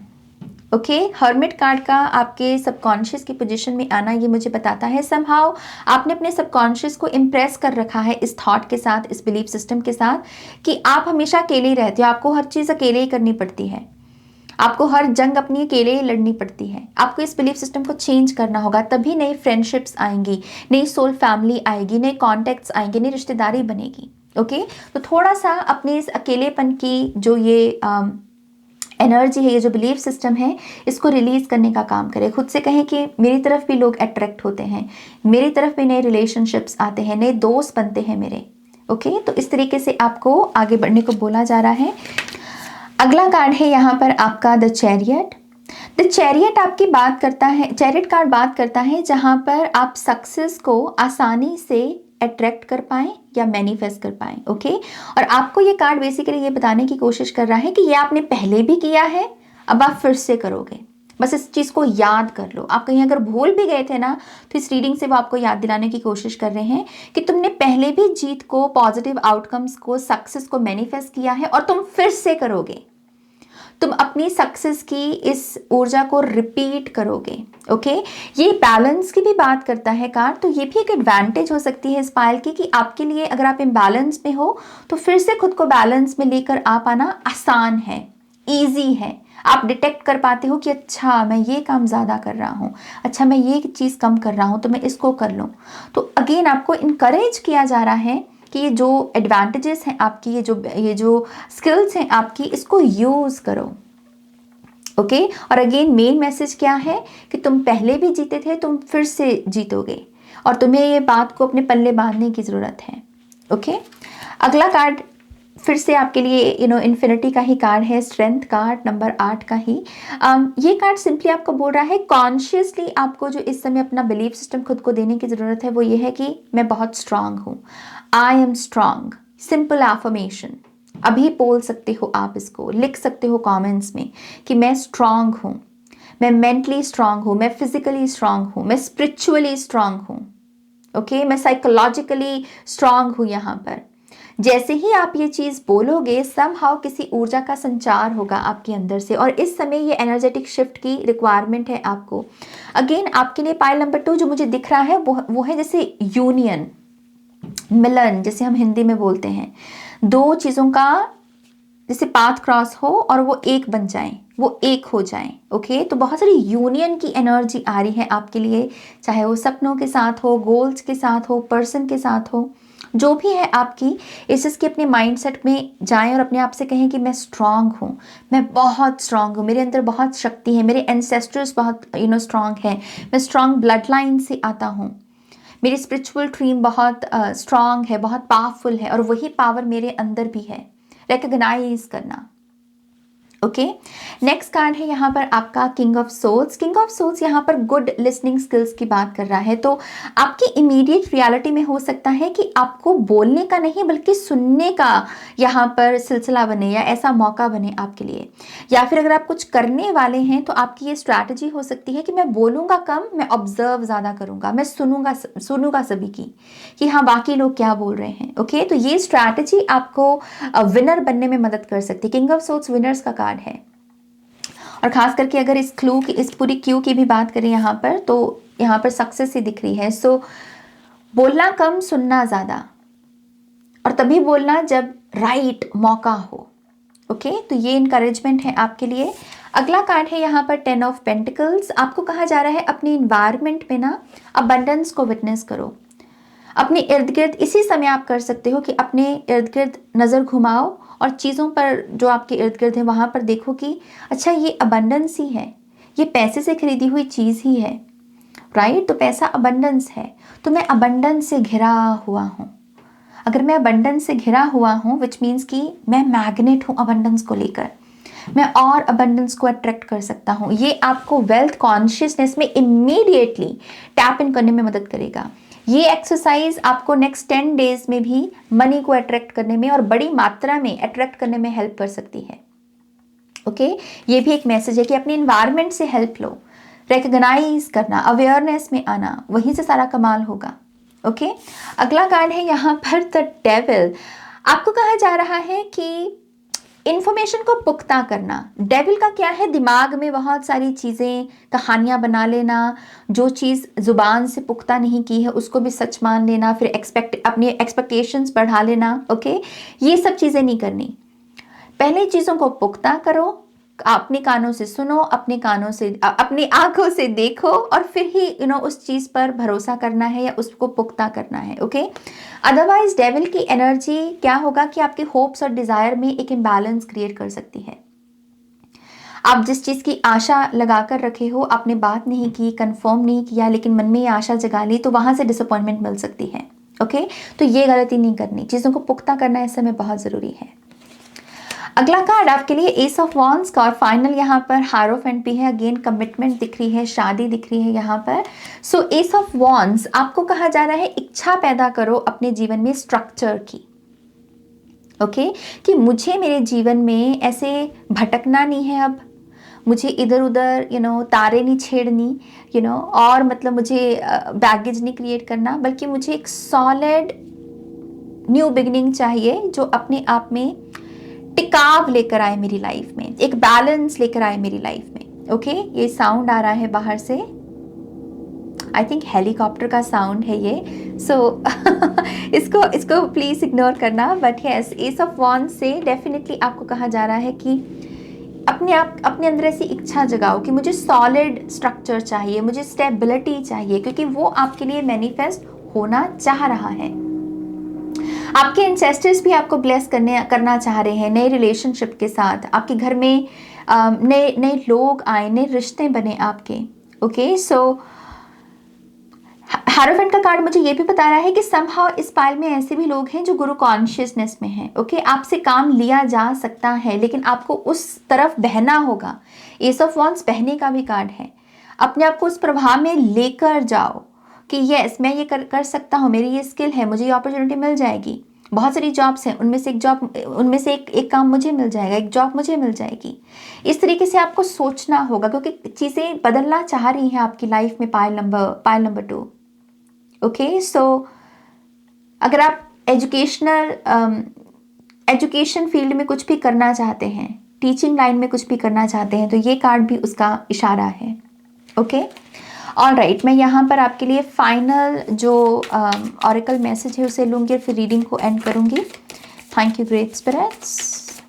Okay, hermit card का आपके सबकॉन्शियस की पोजीशन में आना ये मुझे बताता है समहाउ आपने अपने सबकॉन्शियस को इम्प्रेस कर रखा है इस थॉट के साथ, इस बिलीफ सिस्टम के साथ कि आप हमेशा अकेले ही रहते हो, आपको हर चीज़ अकेले ही करनी पड़ती है, आपको हर जंग अपनी अकेले ही लड़नी पड़ती है। आपको इस बिलीफ सिस्टम को चेंज करना होगा, तभी नई फ्रेंडशिप्स आएंगी, नई सोल फैमिली आएगी, नए कॉन्टेक्ट्स आएंगे, नई रिश्तेदारी बनेगी। ओके, तो थोड़ा सा अपने इस अकेलेपन की जो ये एनर्जी है, ये जो बिलीफ सिस्टम है, इसको रिलीज करने का काम करें। खुद से कहें कि मेरी तरफ भी लोग अट्रैक्ट होते हैं, मेरी तरफ भी नए रिलेशनशिप्स आते हैं, नए दोस्त बनते हैं मेरे। ओके, तो इस तरीके से आपको आगे बढ़ने को बोला जा रहा है। अगला कार्ड है यहाँ पर आपका द चैरियट। द चैरियट आपकी बात करता है, चैरियट कार्ड बात करता है जहाँ पर आप सक्सेस को आसानी से अट्रैक्ट कर पाएं या मैनिफेस्ट कर पाएं। ओके, और आपको ये कार्ड बेसिकली ये बताने की कोशिश कर रहा है कि ये आपने पहले भी किया है, अब आप फिर से करोगे। बस इस चीज़ को याद कर लो। आप कहीं अगर भूल भी गए थे ना, तो इस रीडिंग से वो आपको याद दिलाने की कोशिश कर रहे हैं कि तुमने पहले भी जीत को, पॉजिटिव आउटकम्स को, सक्सेस को मैनिफेस्ट किया है और तुम फिर से करोगे। तुम अपनी सक्सेस की इस ऊर्जा को रिपीट करोगे। ओके, ये बैलेंस की भी बात करता है कार्ड, तो ये भी एक एडवांटेज हो सकती है इस पायल की कि आपके लिए अगर आप इम्बैलेंस में हो तो फिर से खुद को बैलेंस में लेकर आ पाना आसान है, ईजी है। आप डिटेक्ट कर पाते हो कि अच्छा मैं ये काम ज़्यादा कर रहा हूँ, अच्छा मैं ये चीज़ कम कर रहा हूँ, तो मैं इसको कर लूँ। तो अगेन आपको इनकरेज किया जा रहा है कि ये जो एडवांटेजेस हैं आपकी, ये जो स्किल्स हैं आपकी, इसको यूज़ करो। ओके, और अगेन मेन मैसेज क्या है कि तुम पहले भी जीते थे, तुम फिर से जीतोगे और तुम्हें ये बात को अपने पल्ले बांधने की ज़रूरत है। ओके, अगला कार्ड फिर से आपके लिए इन्फिनिटी का ही कार्ड है, स्ट्रेंथ कार्ड नंबर 8 का ही। ये कार्ड सिंपली आपको बोल रहा है कॉन्शियसली आपको जो इस समय अपना बिलीफ सिस्टम खुद को देने की ज़रूरत है वो ये है कि मैं बहुत स्ट्रांग हूँ, I am strong. Simple affirmation अभी बोल सकते हो आप, इसको लिख सकते हो कमेंट्स में कि मैं स्ट्रांग हूँ, मैं मेंटली स्ट्रांग हूँ, मैं फिजिकली स्ट्रांग हूँ, मैं स्पिरिचुअली स्ट्रांग हूँ। ओके, मैं साइकोलॉजिकली स्ट्रांग हूँ। यहाँ पर जैसे ही आप ये चीज़ बोलोगे समहाउ किसी ऊर्जा का संचार होगा आपके अंदर से, और इस समय ये एनर्जेटिक शिफ्ट की रिक्वायरमेंट है आपको। अगेन आपके लिए पाइल नंबर 2 जो मुझे दिख रहा है वो है जैसे यूनियन, मिलन, जैसे हम हिंदी में बोलते हैं, दो चीज़ों का जैसे पाथ क्रॉस हो और वो एक बन जाएं, वो एक हो जाएं। ओके, तो बहुत सारी यूनियन की एनर्जी आ रही है आपके लिए, चाहे वो सपनों के साथ हो, गोल्स के साथ हो, पर्सन के साथ हो, जो भी है आपकी। इस चीज़ के अपने माइंडसेट में जाएं और अपने आप से कहें कि मैं स्ट्रांग हूँ, मैं बहुत स्ट्रांग हूँ, मेरे अंदर बहुत शक्ति है, मेरे एंसेस्टर्स बहुत स्ट्रांग है, मैं स्ट्रांग ब्लड लाइन से आता हूँ, मेरी स्पिरिचुअल ड्रीम बहुत स्ट्रांग है, बहुत पावरफुल है, और वही पावर मेरे अंदर भी है। रिकग्नाइज करना। ओके, नेक्स्ट कार्ड है यहाँ पर आपका king of souls. King of souls यहाँ पर गुड लिसनिंग स्किल्स की बात कर रहा है। तो आपकी इमीडिएट रियलिटी में हो सकता है कि आपको बोलने का नहीं बल्कि सुनने का यहाँ पर सिलसिला बने या ऐसा मौका बने आपके लिए, या फिर अगर आप कुछ करने वाले हैं तो आपकी ये स्ट्रैटेजी हो सकती है कि मैं बोलूँगा कम, मैं ऑब्जर्व ज़्यादा करूँगा, मैं सुनूंगा सभी की कि हाँ बाकी लोग क्या बोल रहे हैं। ओके, तो ये स्ट्रैटेजी आपको विनर बनने में मदद कर सकती है। किंग ऑफ सोल्स विनर्स का कार्ड है, और खास करके अगर इस क्लू की, इस पूरी क्यू की भी बात करें यहाँ पर, तो यहाँ पर सक्सेस ही दिख रही है। सो बोलना कम, सुनना ज़्यादा, और तभी बोलना जब राइट मौका हो। ओके, तो ये इनकरेजमेंट है आपके लिए। अगला कार्ड है यहाँ पर 10 ऑफ पेंटिकल्स। आपको कहा जा रहा है अपनी इन्वायरमेंट में ना अबंडेंस को विटनेस करो। अपने इर्द गिर्द इसी समय आप कर सकते हो कि अपने इर्द गिर्द नज़र घुमाओ और चीज़ों पर जो आपके इर्द गिर्द है वहाँ पर देखो कि अच्छा ये अबंडेंस ही है, ये पैसे से खरीदी हुई चीज़ ही है, राइट। तो पैसा अबंडेंस है, तो मैं अबंडेंस से घिरा हुआ हूँ। अगर मैं अबंडेंस से घिरा हुआ हूँ विच मीन्स कि मैं मैग्नेट हूँ अबंडेंस को लेकर, मैं और अबंडेंस को अट्रैक्ट कर सकता हूँ। ये आपको वेल्थ कॉन्शियसनेस में इमीडिएटली टैप इन करने में मदद करेगा। ये एक्सरसाइज आपको नेक्स्ट 10 डेज में भी मनी को अट्रैक्ट करने में और बड़ी मात्रा में अट्रैक्ट करने में हेल्प कर सकती है। ओके ये भी एक मैसेज है कि अपने इन्वायरमेंट से हेल्प लो, रिकग्नाइज करना, अवेयरनेस में आना, वहीं से सारा कमाल होगा। ओके अगला कार्ड है यहाँ पर द डेविल। आपको कहा जा रहा है कि इंफॉर्मेशन को पुख्ता करना। डेविल का क्या है, दिमाग में बहुत सारी चीज़ें, कहानियाँ बना लेना, जो चीज़ ज़ुबान से पुख्ता नहीं की है उसको भी सच मान लेना, फिर अपनी एक्सपेक्टेशंस बढ़ा लेना। ओके ये सब चीज़ें नहीं करनी। पहले चीज़ों को पुख्ता करो, अपने कानों से सुनो, अपने कानों से अपनी आंखों से देखो और फिर ही उस चीज़ पर भरोसा करना है या उसको पुख्ता करना है। ओके अदरवाइज डेविल की एनर्जी क्या होगा कि आपके होप्स और डिज़ायर में एक इम्बैलेंस क्रिएट कर सकती है। आप जिस चीज़ की आशा लगा कर रखे हो, आपने बात नहीं की, कंफर्म नहीं किया, लेकिन मन में ये आशा जगा ली, तो वहाँ से डिसअपॉइंटमेंट मिल सकती है। ओके तो ये गलती नहीं करनी, चीज़ों को पुख्ता करना इस समय बहुत ज़रूरी है। अगला कार्ड आपके लिए एस ऑफ वॉन्ड्स का और फाइनल यहाँ पर हायरोफेंट भी है। अगेन कमिटमेंट दिख रही है, शादी दिख रही है यहाँ पर। सो एस ऑफ वॉन्ड्स आपको कहा जा रहा है इच्छा पैदा करो अपने जीवन में स्ट्रक्चर की। ओके कि मुझे मेरे जीवन में ऐसे भटकना नहीं है, अब मुझे इधर उधर तारे नहीं छेड़नी और मतलब मुझे बैगेज नहीं क्रिएट करना, बल्कि मुझे एक सॉलिड न्यू बिगिनिंग चाहिए जो अपने आप में टिकाव लेकर आए मेरी लाइफ में, एक बैलेंस लेकर आए मेरी लाइफ में। ओके ये साउंड आ रहा है बाहर से, आई थिंक हेलीकॉप्टर का साउंड है ये। सो इसको प्लीज इग्नोर करना। But yes S of wands से डेफिनेटली आपको कहा जा रहा है कि अपने अंदर ऐसी इच्छा जगाओ कि मुझे सॉलिड स्ट्रक्चर चाहिए, मुझे स्टेबिलिटी चाहिए, क्योंकि वो आपके लिए मैनिफेस्ट होना चाह रहा है। आपके एंसेस्टर्स भी आपको ब्लेस करना चाह रहे हैं नए रिलेशनशिप के साथ, आपके घर में नए लोग आए, नए रिश्ते बने आपके। ओके सो हायरोफेंट का कार्ड मुझे ये भी बता रहा है कि समहाउ इस पाइल में ऐसे भी लोग हैं जो गुरु कॉन्शियसनेस में हैं। ओके आपसे काम लिया जा सकता है, लेकिन आपको उस तरफ बहना होगा। एस ऑफ वॉन्ड्स बहने का भी कार्ड है। अपने आप को उस प्रभाव में लेकर जाओ कि यस मैं ये कर सकता हूँ, मेरी ये स्किल है, मुझे ये अपॉर्चुनिटी मिल जाएगी। बहुत सारी जॉब्स हैं, उनमें से एक काम मुझे मिल जाएगा, एक जॉब मुझे मिल जाएगी। इस तरीके से आपको सोचना होगा, क्योंकि चीज़ें बदलना चाह रही हैं आपकी लाइफ में। Pile number 2। ओके सो अगर आप एजुकेशन फील्ड में कुछ भी करना चाहते हैं, टीचिंग लाइन में कुछ भी करना चाहते हैं, तो ये कार्ड भी उसका इशारा है। ओके ऑलराइट मैं यहाँ पर आपके लिए फाइनल जो ऑरेकल मैसेज है उसे लूँगी और फिर रीडिंग को एंड करूँगी। Thank you great spirits.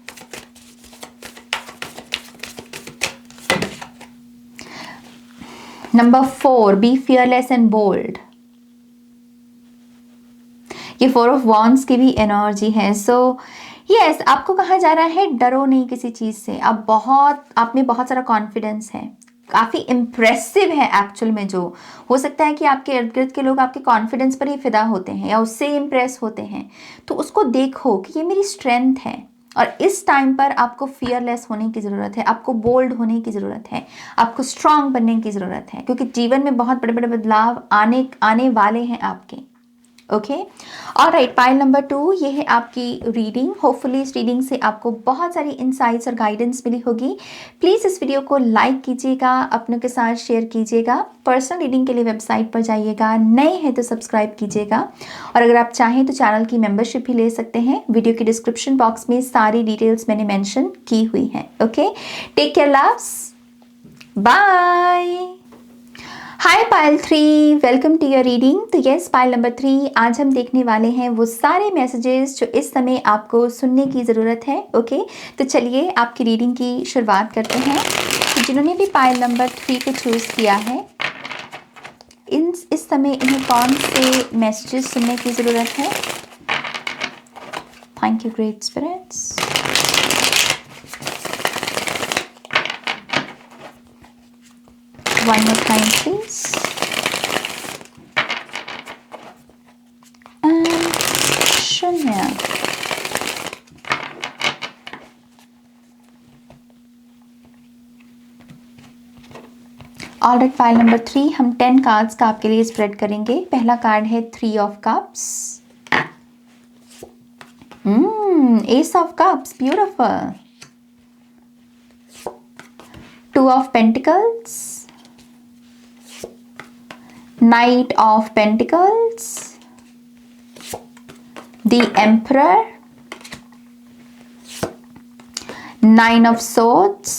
Number 4 be fearless and bold. ये 4 ऑफ वॉन्ड्स की भी एनर्जी है। सो यस आपको कहा जा रहा है डरो नहीं किसी चीज़ से। आप में बहुत सारा कॉन्फिडेंस है, काफ़ी इम्प्रेसिव है एक्चुअल में। जो हो सकता है कि आपके इर्द गिर्द के लोग आपके कॉन्फिडेंस पर ही फिदा होते हैं या उससे इम्प्रेस होते हैं, तो उसको देखो कि ये मेरी स्ट्रेंथ है। और इस टाइम पर आपको फियरलेस होने की ज़रूरत है, आपको बोल्ड होने की ज़रूरत है, आपको स्ट्रांग बनने की ज़रूरत है, क्योंकि जीवन में बहुत बड़े बड़े बदलाव आने वाले हैं आपके। ओके ऑलराइट पाइल नंबर 2 ये है आपकी रीडिंग। होपफुली इस रीडिंग से आपको बहुत सारी इंसाइट्स और गाइडेंस मिली होगी। प्लीज़ इस वीडियो को लाइक कीजिएगा, अपनों के साथ शेयर कीजिएगा। पर्सनल रीडिंग के लिए वेबसाइट पर जाइएगा, नए हैं तो सब्सक्राइब कीजिएगा, और अगर आप चाहें तो चैनल की मेंबरशिप भी ले सकते हैं। वीडियो के डिस्क्रिप्शन बॉक्स में सारी डिटेल्स मैंने मेंशन की हुई हैं। Okay take care loves, bye. Hi pile 3, welcome to your reading. तो यस पाइल नंबर 3 आज हम देखने वाले हैं वो सारे मैसेजेस जो इस समय आपको सुनने की ज़रूरत है। ओके तो चलिए आपकी रीडिंग की शुरुआत करते हैं। तो जिन्होंने भी पाइल नंबर 3 को चूज़ किया है, इस समय इन्हें कौन से मैसेजेस सुनने की ज़रूरत है? Thank you great spirits. One more time please. And शून्य। ऑलराइट, पाइल नंबर 3 हम 10 कार्ड्स का आपके लिए स्प्रेड करेंगे। पहला कार्ड है 3 of cups, S of cups, beautiful. 2 of pentacles, night of pentacles, the emperor, 9 of swords,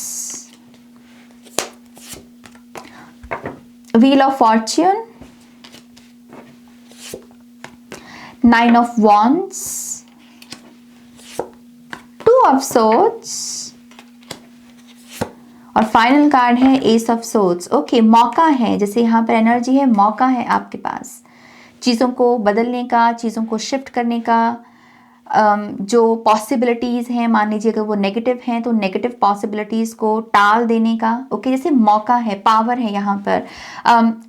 Wheel of Fortune, 9 of Wands, 2 of Swords और final card है एस ऑफ सोर्ड्स। ओके, मौका है, जैसे यहाँ पर एनर्जी है, मौका है आपके पास चीज़ों को बदलने का, चीज़ों को शिफ्ट करने का। जो पॉसिबिलिटीज़ हैं, मान लीजिए अगर वो नेगेटिव हैं तो नेगेटिव पॉसिबिलिटीज़ को टाल देने का। ओके, जैसे मौका है, पावर है यहाँ पर।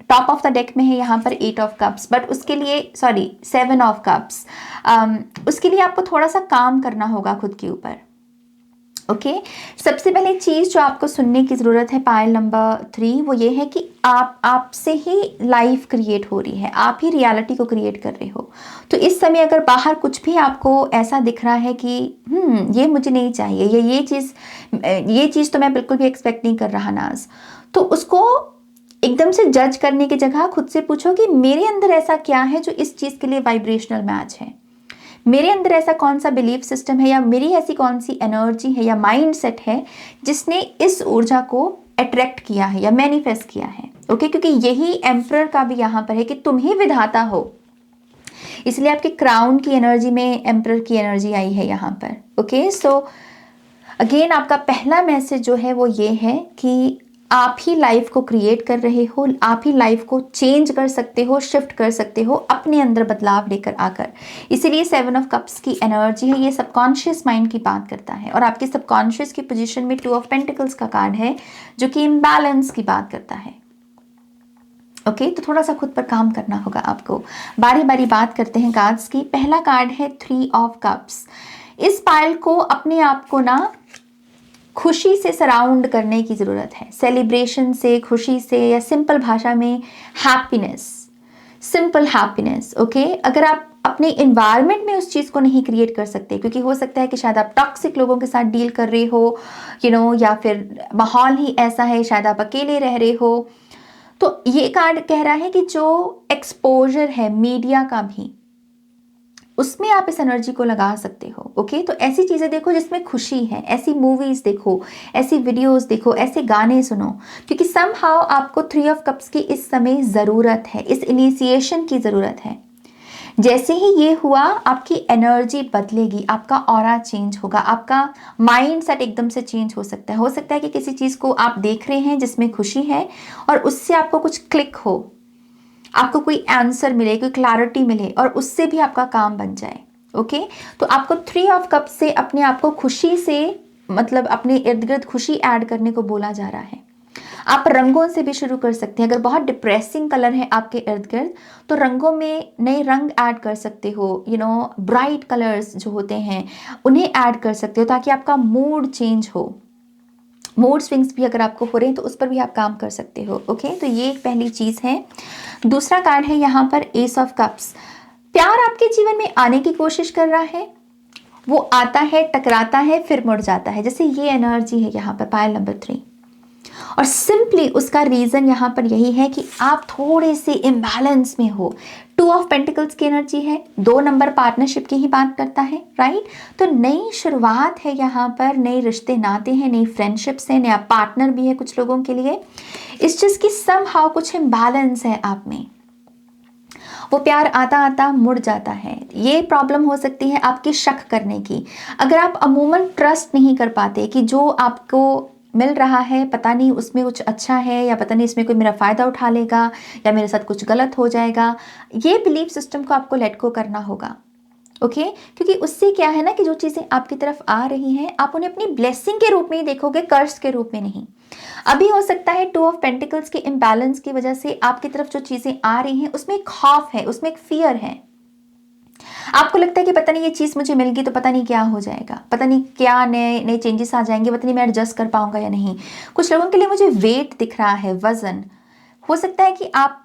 टॉप ऑफ द डेक में है यहाँ पर 8 ऑफ कप्स, बट उसके लिए 7 ऑफ कप्स। उसके लिए आपको थोड़ा सा काम करना होगा खुद के ऊपर। ओके, सबसे पहले चीज़ जो आपको सुनने की ज़रूरत है पाइल नंबर 3, वो ये है कि आपसे ही लाइफ क्रिएट हो रही है, आप ही रियलिटी को क्रिएट कर रहे हो। तो इस समय अगर बाहर कुछ भी आपको ऐसा दिख रहा है कि ये मुझे नहीं चाहिए, ये चीज़ तो मैं बिल्कुल भी एक्सपेक्ट नहीं कर रहा नाज, तो उसको एकदम से जज करने की जगह खुद से पूछो कि मेरे अंदर ऐसा क्या है जो इस चीज़ के लिए वाइब्रेशनल मैच है। मेरे अंदर ऐसा कौन सा बिलीफ सिस्टम है या मेरी ऐसी कौन सी एनर्जी है या माइंड सेट है जिसने इस ऊर्जा को अट्रैक्ट किया है या मैनिफेस्ट किया है। ओके, क्योंकि यही एम्परर का भी यहाँ पर है कि तुम ही विधाता हो, इसलिए आपके क्राउन की एनर्जी में एम्परर की एनर्जी आई है यहाँ पर। ओके, सो अगेन आपका पहला मैसेज जो है वो ये है कि आप ही लाइफ को क्रिएट कर रहे हो, आप ही लाइफ को चेंज कर सकते हो, शिफ्ट कर सकते हो अपने अंदर बदलाव लेकर आकर। इसीलिए 7 ऑफ कप्स की एनर्जी है, ये सबकॉन्शियस माइंड की बात करता है और आपके सबकॉन्शियस की पोजीशन में 2 ऑफ पेंटिकल्स का कार्ड है जो कि इम्बैलेंस की बात करता है। ओके, तो थोड़ा सा खुद पर काम करना होगा आपको। बारी बारी बात करते हैं कार्ड्स की। पहला कार्ड है 3 ऑफ कप्स। इस पाइल को अपने आप को ना खुशी से सराउंड करने की ज़रूरत है, सेलिब्रेशन से, खुशी से, या सिंपल भाषा में हैप्पीनेस, सिंपल हैप्पीनेस। ओके, अगर आप अपने इन्वायरमेंट में उस चीज़ को नहीं क्रिएट कर सकते, क्योंकि हो सकता है कि शायद आप टॉक्सिक लोगों के साथ डील कर रहे हो, या फिर माहौल ही ऐसा है, शायद आप अकेले रह रहे हो, तो ये कार्ड कह रहा है कि जो एक्सपोजर है मीडिया का भी, उसमें आप इस एनर्जी को लगा सकते हो। ओके, तो ऐसी चीज़ें देखो जिसमें खुशी है, ऐसी मूवीज़ देखो, ऐसी वीडियोस देखो, ऐसे गाने सुनो, क्योंकि समहाउ आपको 3 ऑफ कप्स की इस समय ज़रूरत है, इस इनिशिएशन की ज़रूरत है। जैसे ही ये हुआ आपकी एनर्जी बदलेगी, आपका ऑरा चेंज होगा, आपका माइंड सेट एकदम से चेंज हो सकता है। हो सकता है कि किसी चीज़ को आप देख रहे हैं जिसमें खुशी है और उससे आपको कुछ क्लिक हो, आपको कोई आंसर मिले, कोई क्लैरिटी मिले और उससे भी आपका काम बन जाए। ओके, तो आपको 3 ऑफ कप से अपने आप को खुशी से, मतलब अपने इर्द गिर्द खुशी ऐड करने को बोला जा रहा है। आप रंगों से भी शुरू कर सकते हैं। अगर बहुत डिप्रेसिंग कलर है आपके इर्द गिर्द, तो रंगों में नए रंग ऐड कर सकते हो। ब्राइट कलर्स जो होते हैं उन्हें ऐड कर सकते हो ताकि आपका मूड चेंज हो। मूड स्विंग्स भी अगर आपको हो रहे हैं तो उस पर भी आप काम कर सकते हो। ओके, तो ये एक पहली चीज़ है। दूसरा कार्ड है यहाँ पर एस ऑफ कप्स। प्यार आपके जीवन में आने की कोशिश कर रहा है, वो आता है, टकराता है, फिर मुड़ जाता है, जैसे ये एनर्जी है यहाँ पर पाइल नंबर 3। और सिंपली उसका रीज़न यहाँ पर यही है कि आप थोड़े से इम्बैलेंस में हो। 2 ऑफ पेंटिकल्स की एनर्जी है, 2 नंबर पार्टनरशिप की ही बात करता है, राइट। तो नई शुरुआत है यहाँ पर, नए रिश्ते नाते हैं, नई फ्रेंडशिप्स हैं, नया पार्टनर भी है कुछ लोगों के लिए। इस चीज़ की समहाउ कुछ इम्बैलेंस है आप में, वो प्यार आता आता मुड़ जाता है। ये प्रॉब्लम हो सकती है आपकी शक करने की। अगर आप अमूमन ट्रस्ट नहीं कर पाते कि जो आपको मिल रहा है पता नहीं उसमें कुछ अच्छा है, या पता नहीं इसमें कोई मेरा फ़ायदा उठा लेगा, या मेरे साथ कुछ गलत हो जाएगा, ये बिलीफ सिस्टम को आपको लेट गो करना होगा। ओके क्योंकि उससे क्या है ना कि जो चीज़ें आपकी तरफ आ रही हैं आप उन्हें अपनी ब्लेसिंग के रूप में ही देखोगे, कर्स के रूप में नहीं। अभी हो सकता है 2 ऑफ पेंटिकल्स के इम्बैलेंस की वजह से आपकी तरफ जो चीज़ें आ रही हैं उसमें एक खौफ है, उसमें एक फियर है। आपको लगता है कि पता नहीं ये चीज़ मुझे मिल गई तो पता नहीं क्या हो जाएगा, पता नहीं क्या नए नए चेंजेस आ जाएंगे, पता नहीं मैं एडजस्ट कर पाऊंगा या नहीं। कुछ लोगों के लिए मुझे वेट दिख रहा है, वजन। हो सकता है कि आप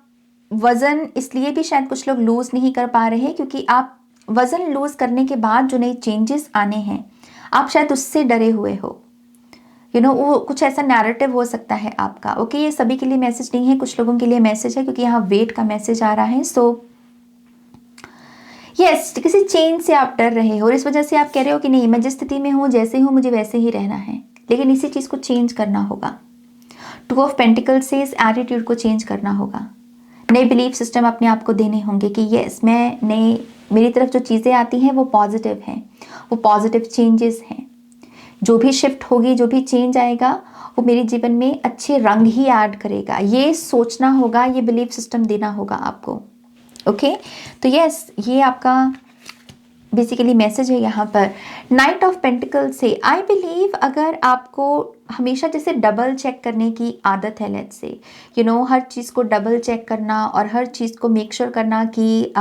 वजन इसलिए भी शायद कुछ लोग लूज नहीं कर पा रहे हैं क्योंकि आप वजन लूज करने के बाद जो नए चेंजेस आने हैं आप शायद उससे डरे हुए हो। वो कुछ ऐसा नैरेटिव हो सकता है आपका। ओके ये सभी के लिए मैसेज नहीं है, कुछ लोगों के लिए मैसेज है क्योंकि यहाँ वेट का मैसेज आ रहा है। सो यस किसी चेंज से आप डर रहे हो और इस वजह से आप कह रहे हो कि नहीं मैं जिस स्थिति में हूँ जैसे हूँ मुझे वैसे ही रहना है, लेकिन इसी चीज़ को चेंज करना होगा। 2 ऑफ पेंटिकल से इस एटीट्यूड को चेंज करना होगा। नए बिलीफ सिस्टम अपने आप को देने होंगे कि यस मैं नए, मेरी तरफ जो चीज़ें आती हैं वो पॉजिटिव हैं, वो पॉजिटिव चेंजेस हैं। जो भी शिफ्ट होगी, जो भी चेंज आएगा वो मेरे जीवन में अच्छे रंग ही ऐड करेगा। ये सोचना होगा, ये बिलीफ सिस्टम देना होगा आपको। ओके तो यस ये आपका बेसिकली मैसेज है यहाँ पर। नाइट ऑफ पेंटिकल से आई बिलीव अगर आपको हमेशा जैसे डबल चेक करने की आदत है, लेट्स से हर चीज़ को डबल चेक करना और हर चीज़ को मेक श्योर करना कि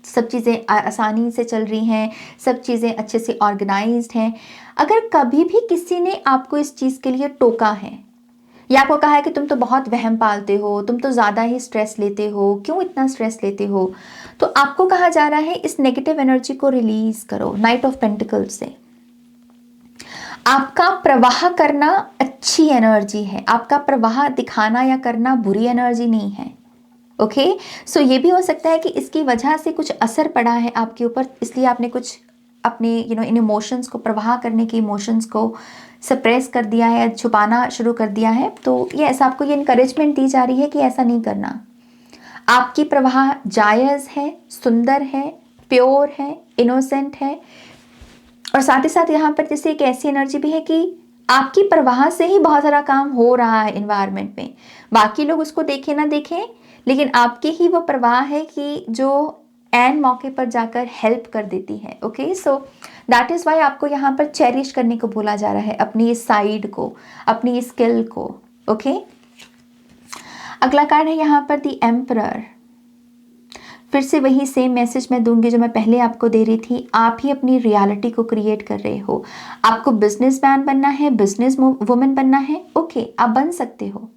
सब चीज़ें आसानी से चल रही हैं, सब चीज़ें अच्छे से ऑर्गेनाइज्ड हैं। अगर कभी भी किसी ने आपको इस चीज़ के लिए टोका है या आपको कहा है कि तुम तो बहुत वहम पालते हो, तुम तो ज़्यादा ही स्ट्रेस लेते हो, क्यों इतना स्ट्रेस लेते हो, तो आपको कहा जा रहा है इस नेगेटिव एनर्जी को रिलीज करो। नाइट ऑफ पेंटिकल से आपका प्रवाह करना अच्छी एनर्जी है, आपका प्रवाह दिखाना या करना बुरी एनर्जी नहीं है। ओके सो ये भी हो सकता है कि इसकी वजह से कुछ असर पड़ा है आपके ऊपर, इसलिए आपने कुछ अपने इन इमोशंस को, प्रवाह करने के इमोशंस को सप्रेस कर दिया है, छुपाना शुरू कर दिया है। तो ये ऐसा आपको ये इनकरेजमेंट दी जा रही है कि ऐसा नहीं करना। आपकी प्रवाह जायज़ है, सुंदर है, प्योर है, इनोसेंट है। और साथ ही साथ यहाँ पर जैसे एक ऐसी एनर्जी भी है कि आपकी प्रवाह से ही बहुत सारा काम हो रहा है इन्वायरमेंट में, बाकी लोग उसको देखें ना देखें, लेकिन आपकी ही वो प्रवाह है कि जो एन मौके पर जाकर हेल्प कर देती है। Okay so that is why आपको यहाँ पर चेरिश करने को बोला जा रहा है, अपनी इस साइड को, अपनी स्किल को। ओके अगला कार्ड है यहाँ पर द एम्परर। फिर से वही सेम मैसेज मैं दूंगी जो मैं पहले आपको दे रही थी। आप ही अपनी रियलिटी को क्रिएट कर रहे हो। आपको बिजनेसमैन बनना है, बिजनेस वुमेन बनना है, ओके आप बन सकते हो,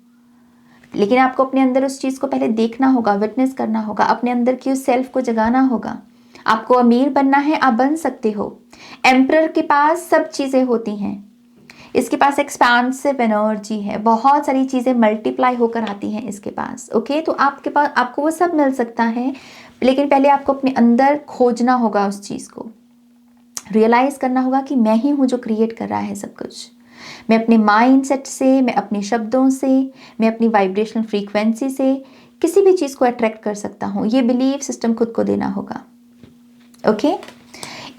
लेकिन आपको अपने अंदर उस चीज़ को पहले देखना होगा, विटनेस करना होगा, अपने अंदर की उस सेल्फ को जगाना होगा। आपको अमीर बनना है, आप बन सकते हो। एम्परर के पास सब चीज़ें होती हैं, इसके पास एक्सपांसिव एनर्जी है, बहुत सारी चीज़ें मल्टीप्लाई होकर आती हैं इसके पास। ओके तो आपके पास, आपको वो सब मिल सकता है, लेकिन पहले आपको अपने अंदर खोजना होगा, उस चीज़ को रियलाइज़ करना होगा कि मैं ही हूँ जो क्रिएट कर रहा है सब कुछ। मैं अपने माइंडसेट से, मैं अपने शब्दों से, मैं अपनी वाइब्रेशनल फ्रीक्वेंसी से किसी भी चीज़ को अट्रैक्ट कर सकता हूँ। ये बिलीफ सिस्टम खुद को देना होगा। ओके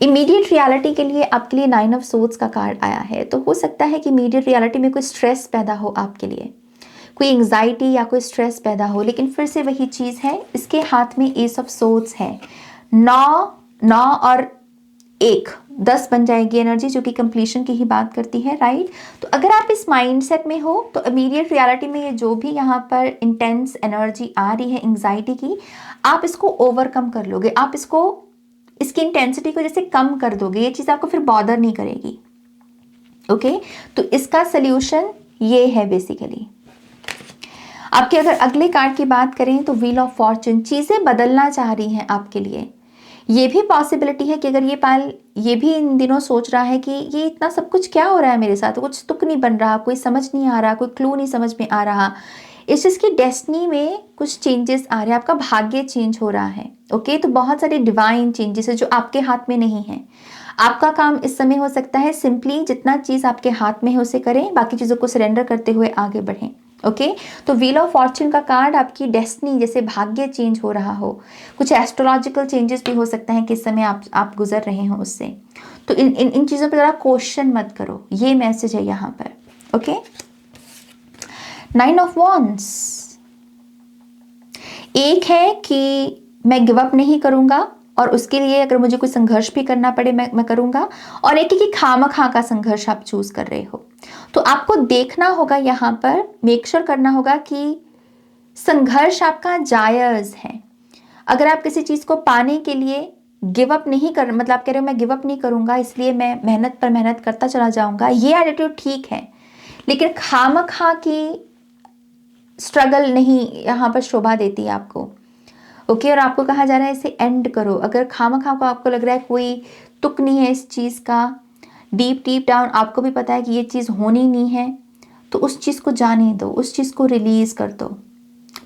इमीडिएट रियलिटी के लिए आपके लिए 9 ऑफ सोर्ड्स का कार्ड आया है, तो हो सकता है कि इमीडिएट रियलिटी में कोई स्ट्रेस पैदा हो आपके लिए, कोई एंग्जाइटी या कोई स्ट्रेस पैदा हो, लेकिन फिर से वही चीज़ है, इसके हाथ में एस ऑफ सोर्ड्स है। 9 और 1 10 बन जाएगी एनर्जी, जो कि कंप्लीशन की ही बात करती है, राइट। तो अगर आप इस माइंडसेट में हो तो इमीडिएट रियलिटी में ये जो भी यहाँ पर इंटेंस एनर्जी आ रही है एंग्जाइटी की, आप इसको ओवरकम कर लोगे, आप इसको, इसकी इंटेंसिटी को जैसे कम कर दोगे, ये चीज़ आपको फिर बॉदर नहीं करेगी। ओके तो इसका सल्यूशन ये है बेसिकली। आपके अगर अगले कार्ड की बात करें तो व्हील ऑफ फॉर्चून, चीज़ें बदलना चाह रही हैं आपके लिए। ये भी पॉसिबिलिटी है कि अगर ये पाल ये भी इन दिनों सोच रहा है कि ये इतना सब कुछ क्या हो रहा है मेरे साथ, तो कुछ तुक नहीं बन रहा, कोई समझ नहीं आ रहा, कोई क्लू नहीं समझ में आ रहा, इस चीज़ की डेस्टिनी में कुछ चेंजेस आ रहे हैं, आपका भाग्य चेंज हो रहा है। ओके तो बहुत सारे डिवाइन चेंजेस है जो आपके हाथ में नहीं है। आपका काम इस समय हो सकता है सिंपली जितना चीज़ आपके हाथ में है उसे करें, बाकी चीज़ों को सरेंडर करते हुए आगे बढ़ें। ओके तो व्हील ऑफ फॉर्च्यून का कार्ड आपकी डेस्टिनी, जैसे भाग्य चेंज हो रहा हो, कुछ एस्ट्रोलॉजिकल चेंजेस भी हो सकते हैं कि इस समय आप गुजर रहे हो उससे। तो इन चीज़ों पर ज़रा क्वेश्चन मत करो, ये मैसेज है यहाँ पर। ओके। 9 ऑफ वॉन्ड्स, एक है कि मैं गिव अप नहीं करूंगा और उसके लिए अगर मुझे कोई संघर्ष भी करना पड़े मैं करूंगा, और एक है कि खामखा का संघर्ष आप चूज कर रहे हो। तो आपको देखना होगा यहाँ पर, मेक श्योर करना होगा कि संघर्ष आपका जायज है। अगर आप किसी चीज को पाने के लिए गिव अप नहीं कर, मतलब आप कह रहे हो मैं गिव अप नहीं करूंगा इसलिए मैं मेहनत पर मेहनत करता चला जाऊंगा, ये एटीट्यूड ठीक है, लेकिन खामखा की स्ट्रगल नहीं यहाँ पर शोभा देती है आपको। ओके, और आपको कहा जा रहा है इसे एंड करो। अगर खामखा को आपको लग रहा है कोई तुक नहीं है इस चीज़ का, डीप डीप डाउन आपको भी पता है कि ये चीज़ होनी नहीं है, तो उस चीज़ को जाने दो, उस चीज़ को रिलीज कर दो।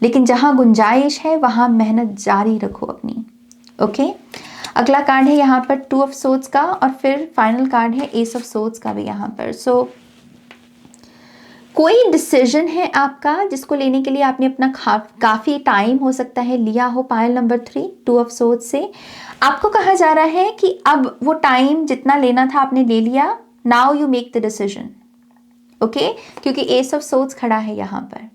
लेकिन जहाँ गुंजाइश है वहाँ मेहनत जारी रखो अपनी। ओके, अगला कार्ड है यहाँ पर 2 ऑफ सोर्ड्स का, और फिर फाइनल कार्ड है एस ऑफ सोर्ड्स का भी यहाँ पर। सो कोई डिसीजन है आपका जिसको लेने के लिए आपने अपना काफ़ी टाइम हो सकता है लिया हो। पायल नंबर 3 2 ऑफ सोर्ड्स से आपको कहा जा रहा है कि अब वो टाइम जितना लेना था आपने ले लिया, now you make the decision. Okay, क्योंकि एस ऑफ सोर्ड्स खड़ा है यहाँ पर,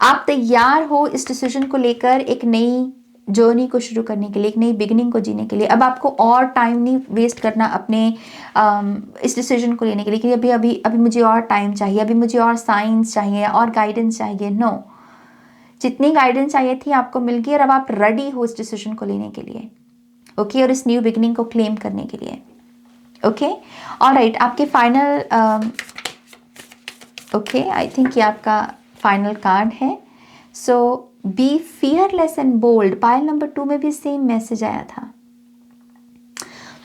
आप तैयार हो इस डिसीजन को लेकर एक नई जर्नी को शुरू करने के लिए, एक नई बिगिनिंग को जीने के लिए। अब आपको और टाइम नहीं वेस्ट करना अपने इस डिसीजन को लेने के लिए कि अभी अभी अभी मुझे और टाइम चाहिए, अभी मुझे और साइंस चाहिए और गाइडेंस चाहिए। नो, जितनी गाइडेंस चाहिए थी आपको मिल गई और अब आप रेडी हो इस डिसीजन को लेने के लिए। ओके, और इस न्यू बिगिनिंग को क्लेम करने के लिए। ओके, ऑलराइट, आपके फाइनल ओके, आई थिंक ये आपका फाइनल कार्ड है। So be fearless and bold, Payal number 2 में भी सेम मैसेज आया था।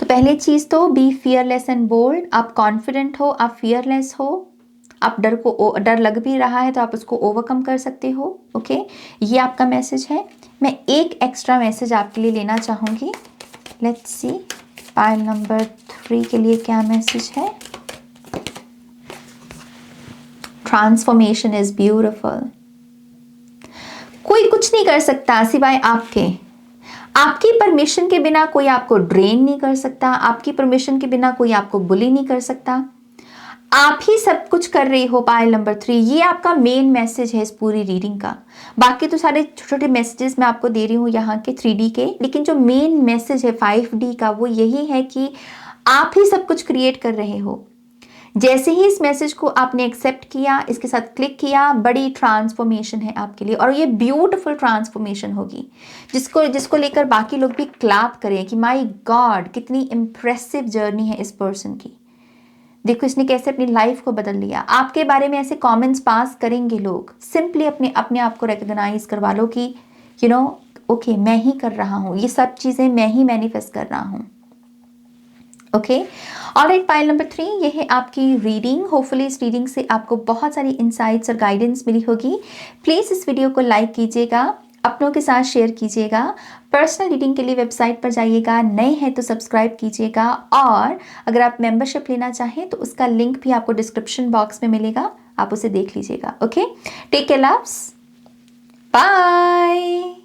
तो पहली चीज तो बी फियरलेस एंड बोल्ड, आप कॉन्फिडेंट हो, आप फियरलेस हो, आप डर लग भी रहा है तो आप उसको ओवरकम कर सकते हो। ओके, ये आपका मैसेज है। मैं एक एक्स्ट्रा मैसेज आपके लिए लेना चाहूंगी। लेट्स सी पायल नंबर 3 के लिए क्या मैसेज है। Transformation is beautiful. कोई कुछ नहीं कर सकता सिवाय आपकी परमिशन के बिना कोई आपको ड्रेन नहीं कर सकता, आपकी परमिशन के बिना कोई आपको बुली नहीं कर सकता, आप ही सब कुछ कर रही हो। पायल नंबर 3, ये आपका मेन मैसेज है इस पूरी रीडिंग का। बाकी तो सारे छोटे छोटे मैसेजेस मैं आपको दे रही हूँ यहाँ के 3D के, लेकिन जो मेन मैसेज है 5D का वो यही है कि आप ही सब कुछ क्रिएट कर रहे हो। जैसे ही इस मैसेज को आपने एक्सेप्ट किया, इसके साथ क्लिक किया, बड़ी ट्रांसफॉर्मेशन है आपके लिए, और ये ब्यूटीफुल ट्रांसफॉर्मेशन होगी जिसको लेकर बाकी लोग भी क्लैप करें कि माय गॉड कितनी इम्प्रेसिव जर्नी है इस पर्सन की। देखो इसने कैसे अपनी लाइफ को बदल लिया। आपके बारे में ऐसे कमेंट्स पास करेंगे लोग, सिंपली अपने आप को रिकॉग्नाइज करवा लो कि यू नो ओके मैं ही कर रहा हूँ, ये सब चीज़ें मैं ही मैनिफेस्ट कर रहा हूँ। ओके, ऑलराइट, पाइल नंबर 3, ये है आपकी रीडिंग। होपफुली इस रीडिंग से आपको बहुत सारी इंसाइट्स और गाइडेंस मिली होगी। प्लीज़ इस वीडियो को लाइक कीजिएगा, अपनों के साथ शेयर कीजिएगा। पर्सनल रीडिंग के लिए वेबसाइट पर जाइएगा, नए हैं तो सब्सक्राइब कीजिएगा, और अगर आप मेंबरशिप लेना चाहें तो उसका लिंक भी आपको डिस्क्रिप्शन बॉक्स में मिलेगा, आप उसे देख लीजिएगा। Okay, take care, loves, bye.